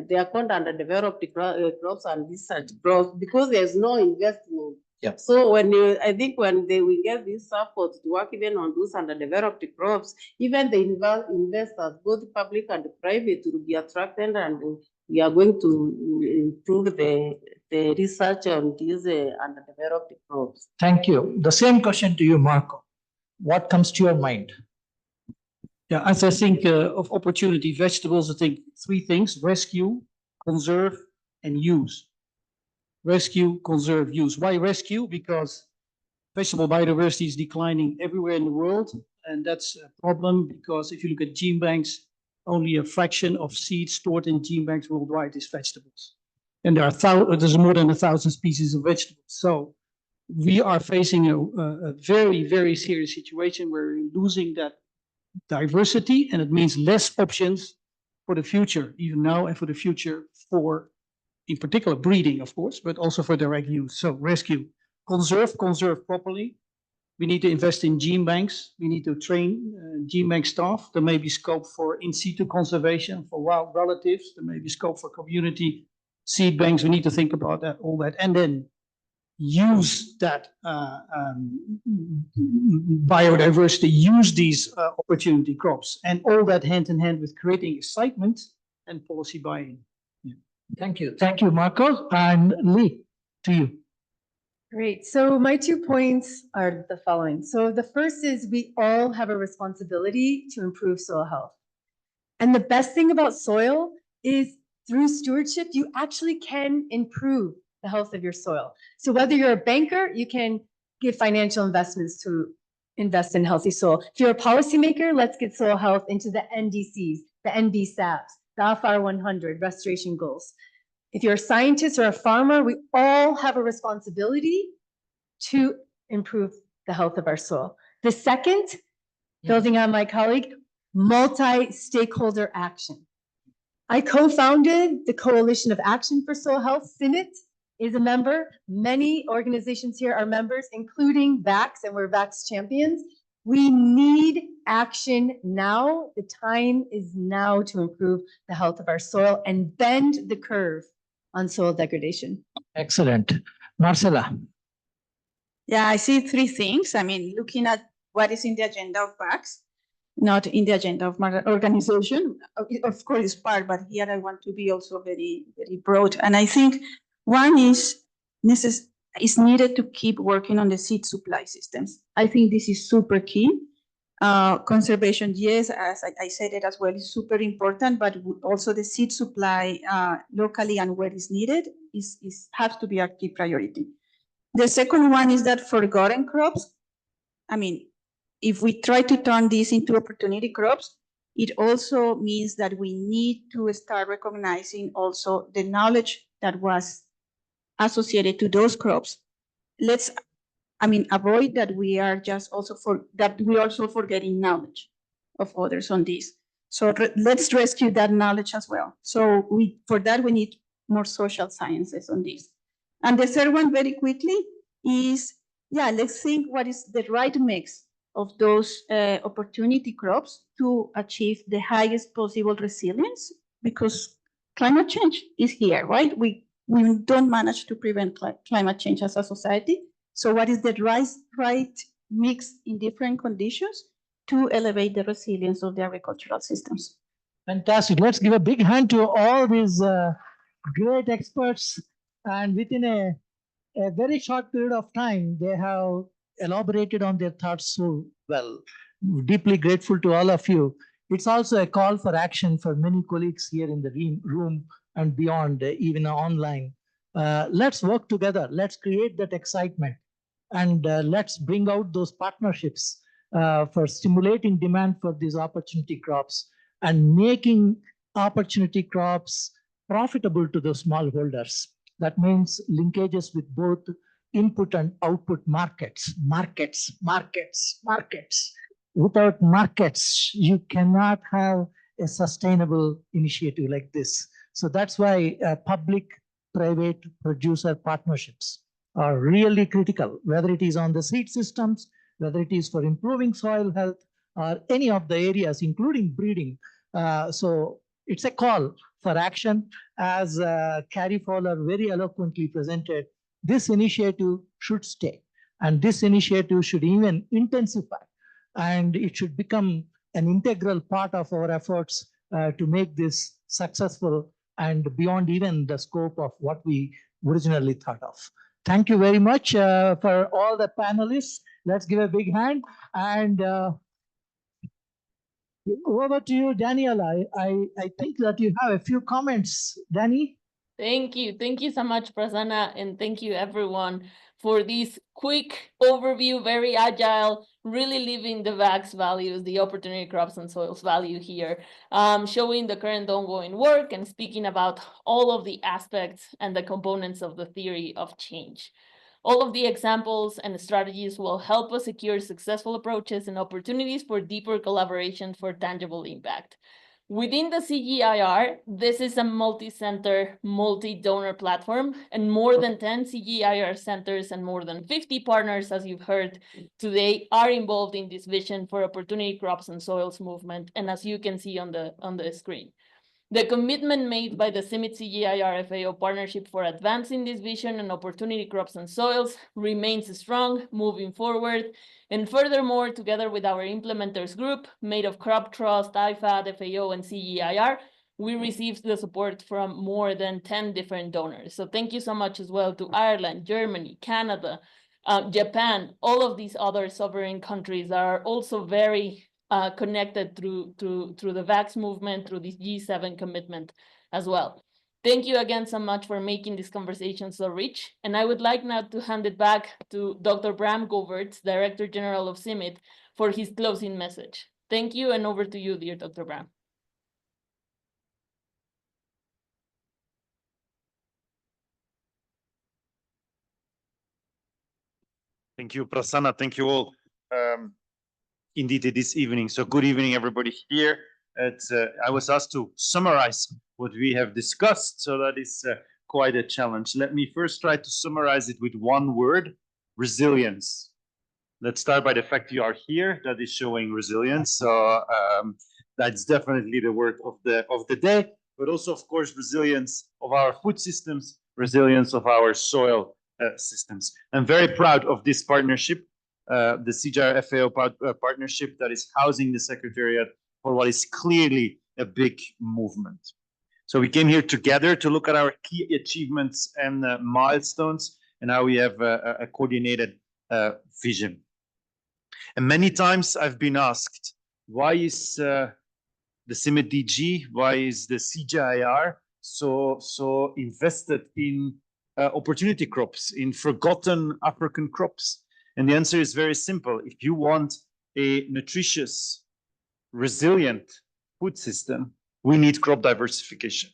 They are called underdeveloped crops and research crops because there's no investment. Yeah. So I think when we get this support to work even on those underdeveloped crops, even the investors, both public and private, will be attracted, and we are going to improve the research on these underdeveloped crops. Thank you. The same question to you, Marco. What comes to your mind? Yeah, as I think of opportunity vegetables, I think 3 things: rescue, conserve, and use. Rescue, conserve, use. Why rescue? Because vegetable biodiversity is declining everywhere in the world. And that's a problem because if you look at gene banks, only a fraction of seeds stored in gene banks worldwide is vegetables. And there's more than 1,000 species of vegetables. So we are facing a very, very serious situation where we're losing that diversity, and it means less options for the future, even now and for the future, for in particular breeding, of course, but also for direct use. So rescue, conserve properly. We need to invest in gene banks. We need to train gene bank staff. There may be scope for in situ conservation for wild relatives. There may be scope for community seed banks. We need to think about that, all that, and then use that biodiversity, use these opportunity crops, and all that hand in hand with creating excitement and policy buy-in. Yeah. Thank you. Thank you, Marco. And Lee, to you. Great. So my 2 points are the following. So the first is we all have a responsibility to improve soil health. And the best thing about soil is through stewardship, you actually can improve the health of your soil. So whether you're a banker, you can give financial investments to invest in healthy soil. If you're a policymaker, let's get soil health into the NDCs, the NBSAPs, the AFAR 100 restoration goals. If you're a scientist or a farmer, we all have a responsibility to improve the health of our soil. The second, building on my colleague, multi-stakeholder action. I co-founded the Coalition of Action for Soil Health. CIMMYT is a member. Many organizations here are members, including VACS, and we're VACS champions. We need action now. The time is now to improve the health of our soil and bend the curve on soil degradation. Excellent. Marcela. Yeah, I see 3 things. I mean, looking at what is in the agenda of VACS, not in the agenda of my organization. Of course, it's part, but here I want to be also very, very broad. And I think one is needed to keep working on the seed supply systems. I think this is super key. Conservation, yes, as I said it as well, is super important, but also the seed supply locally and where it's needed has to be our key priority. The second one is that forgotten crops. I mean, if we try to turn these into opportunity crops, it also means that we need to start recognizing also the knowledge that was associated to those crops. Let's avoid that we are just also forgetting knowledge of others on this. So let's rescue that knowledge as well. So for that, we need more social sciences on this. And the third one, very quickly, is, let's think what is the right mix of those opportunity crops to achieve the highest possible resilience, because climate change is here, right? We don't manage to prevent climate change as a society. So what is the right mix in different conditions to elevate the resilience of the agricultural systems? Fantastic. Let's give a big hand to all these great experts. And within a very short period of time, they have elaborated on their thoughts so well. Deeply grateful to all of you. It's also a call for action for many colleagues here in the room and beyond, even online. Let's work together. Let's create that excitement. And let's bring out those partnerships for stimulating demand for these opportunity crops and making opportunity crops profitable to the smallholders. That means linkages with both input and output markets. Without markets, you cannot have a sustainable initiative like this. So that's why public-private producer partnerships are really critical, whether it is on the seed systems, whether it is for improving soil health, or any of the areas, including breeding. So it's a call for action. As Carrie Fowler very eloquently presented, this initiative should stay, and this initiative should even intensify, and it should become an integral part of our efforts to make this successful and beyond even the scope of what we originally thought of. Thank you very much for all the panelists. Let's give a big hand. And over to you, Daniela. I think that you have a few comments. Danny? Thank you. Thank you so much, Prasanna, and thank you everyone for this quick overview, very agile, really living the VACS values, the opportunity crops and soils value here, showing the current ongoing work and speaking about all of the aspects and the components of the theory of change. All of the examples and strategies will help us secure successful approaches and opportunities for deeper collaboration for tangible impact. Within the CGIAR, this is a multi-center, multi-donor platform, and more than 10 CGIAR centers and more than 50 partners, as you've heard today, are involved in this vision for opportunity crops and soils movement, and as you can see on the screen. The commitment made by the CIMMYT CGIAR FAO partnership for advancing this vision and opportunity crops and soils remains strong moving forward. And furthermore, together with our implementers group made of Crop Trust, IFAD, FAO, and CGIAR, we received the support from more than 10 different donors. So thank you so much as well to Ireland, Germany, Canada, Japan. All of these other sovereign countries are also very connected through the VACS movement, through this G7 commitment as well. Thank you again so much for making this conversation so rich. And I would like now to hand it back to Dr. Bram Govertz, Director General of CIMMYT, for his closing message. Thank you, and over to you, dear Dr. Bram. Thank you, Prasanna. Thank you all. Indeed, it is evening. So good evening, everybody here. I was asked to summarize what we have discussed, so that is quite a challenge. Let me first try to summarize it with one word: resilience. Let's start by the fact you are here. That is showing resilience. So that's definitely the word of the day. But also, of course, resilience of our food systems, resilience of our soil systems. I'm very proud of this partnership. The CGIAR FAO partnership that is housing the Secretariat for what is clearly a big movement. So we came here together to look at our key achievements and milestones and how we have a coordinated vision. And many times I've been asked, why is the CIMMYT DG, why is the CGIAR so invested in opportunity crops, in forgotten African crops? And the answer is very simple. If you want a nutritious, resilient food system, we need crop diversification.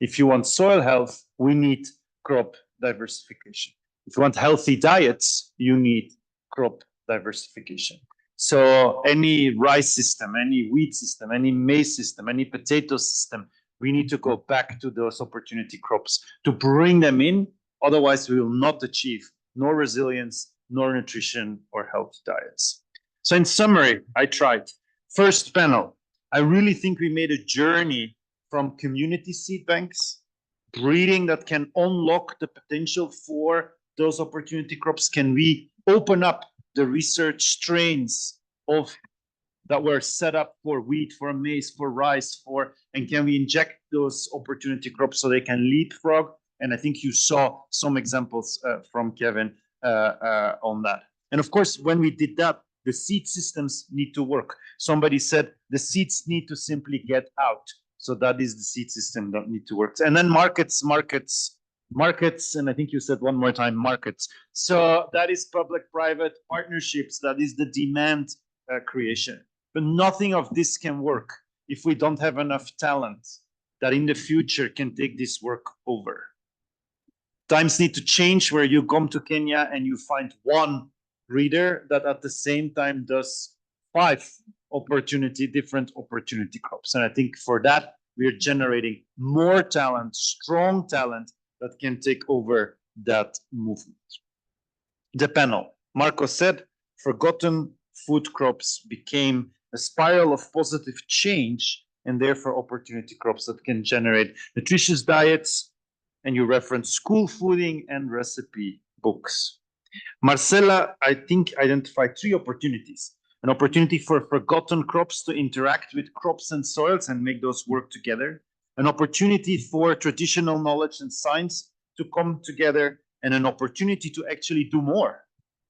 If you want soil health, we need crop diversification. If you want healthy diets, you need crop diversification. So any rice system, any wheat system, any maize system, any potato system, we need to go back to those opportunity crops to bring them in. Otherwise, we will not achieve nor resilience, nor nutrition or healthy diets. So in summary, I tried. First panel, I really think we made a journey from community seed banks, breeding that can unlock the potential for those opportunity crops. Can we open up the research strains that were set up for wheat, for maize, for rice, and can we inject those opportunity crops so they can leapfrog? And I think you saw some examples from Kevin on that. And of course, when we did that, the seed systems need to work. Somebody said the seeds need to simply get out. So that is the seed system that need to work. And then markets, and I think you said one more time, markets. So that is public-private partnerships. That is the demand creation. But nothing of this can work if we don't have enough talent that in the future can take this work over. Times need to change where you come to Kenya and you find one breeder that at the same time does 5 different opportunity crops. And I think for that, we are generating more talent, strong talent that can take over that movement. The panel, Marco said, forgotten food crops became a spiral of positive change and therefore opportunity crops that can generate nutritious diets. And you reference school fooding and recipe books. Marcela, I think, identified 3 opportunities. An opportunity for forgotten crops to interact with crops and soils and make those work together. An opportunity for traditional knowledge and science to come together, and an opportunity to actually do more,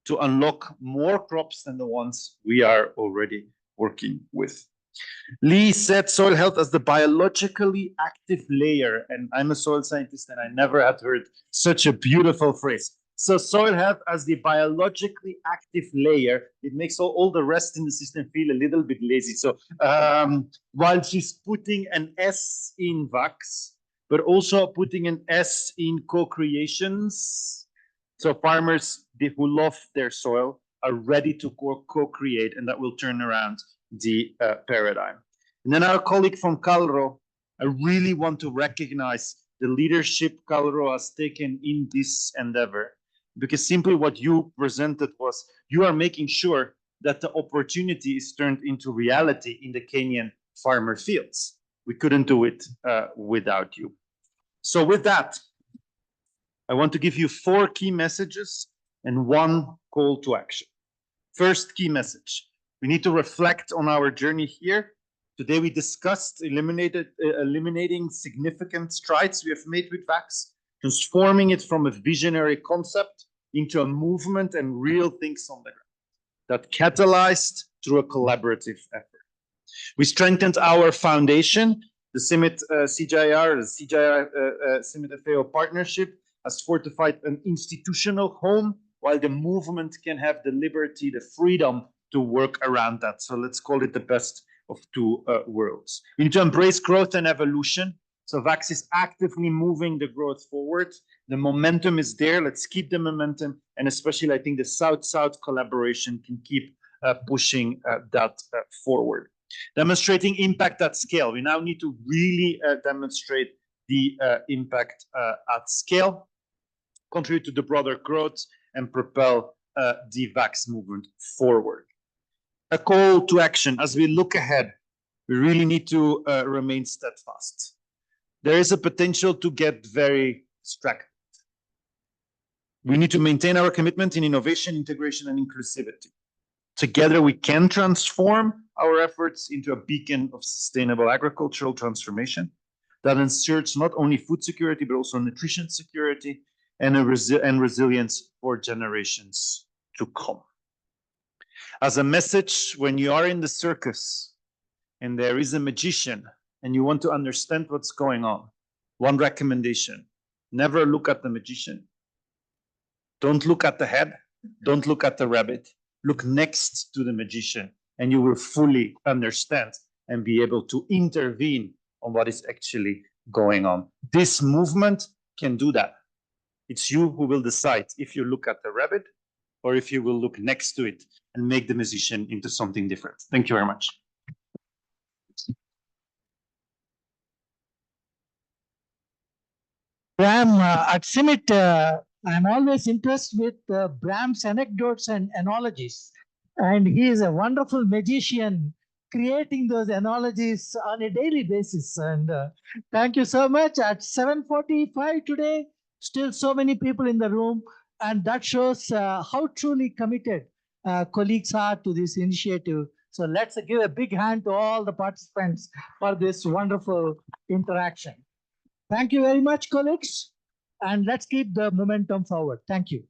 to unlock more crops than the ones we are already working with. Lee said soil health as the biologically active layer, and I'm a soil scientist and I never had heard such a beautiful phrase. So soil health as the biologically active layer, it makes all the rest in the system feel a little bit lazy. So while she's putting an S in VACS, but also putting an S in co-creations, so farmers who love their soil are ready to co-create, and that will turn around the paradigm. And then our colleague from Calro, I really want to recognize the leadership Calro has taken in this endeavor, because simply what you presented was you are making sure that the opportunity is turned into reality in the Kenyan farmer fields. We couldn't do it without you. So with that, I want to give you 4 key messages and 1 call to action. First key message, we need to reflect on our journey here. Today we discussed eliminating significant strides we have made with VACS, transforming it from a visionary concept into a movement and real things on the ground that catalyzed through a collaborative effort. We strengthened our foundation. The CIMMYT CGIAR, the CGIAR CIMMYT FAO partnership has fortified an institutional home, while the movement can have the liberty, the freedom to work around that. So let's call it the best of 2 worlds. We need to embrace growth and evolution. So VACS is actively moving the growth forward. The momentum is there. Let's keep the momentum. And especially, I think the South-South collaboration can keep pushing that forward. Demonstrating impact at scale. We now need to really demonstrate the impact at scale, contribute to the broader growth, and propel the VACS movement forward. A call to action. As we look ahead, we really need to remain steadfast. There is a potential to get very distracted. We need to maintain our commitment in innovation, integration, and inclusivity. Together, we can transform our efforts into a beacon of sustainable agricultural transformation that ensures not only food security, but also nutrition security and resilience for generations to come. As a message, when you are in the circus and there is a magician and you want to understand what's going on, one recommendation: never look at the magician. Don't look at the head. Don't look at the rabbit. Look next to the magician, and you will fully understand and be able to intervene on what is actually going on. This movement can do that. It's you who will decide if you look at the rabbit or if you will look next to it and make the magician into something different. Thank you very much. Bram, at CIMMYT, I'm always interested with Bram's anecdotes and analogies. And he is a wonderful magician creating those analogies on a daily basis. And thank you so much. At 7:45 today, still so many people in the room. And that shows how truly committed colleagues are to this initiative. So let's give a big hand to all the participants for this wonderful interaction. Thank you very much, colleagues. And let's keep the momentum forward. Thank you.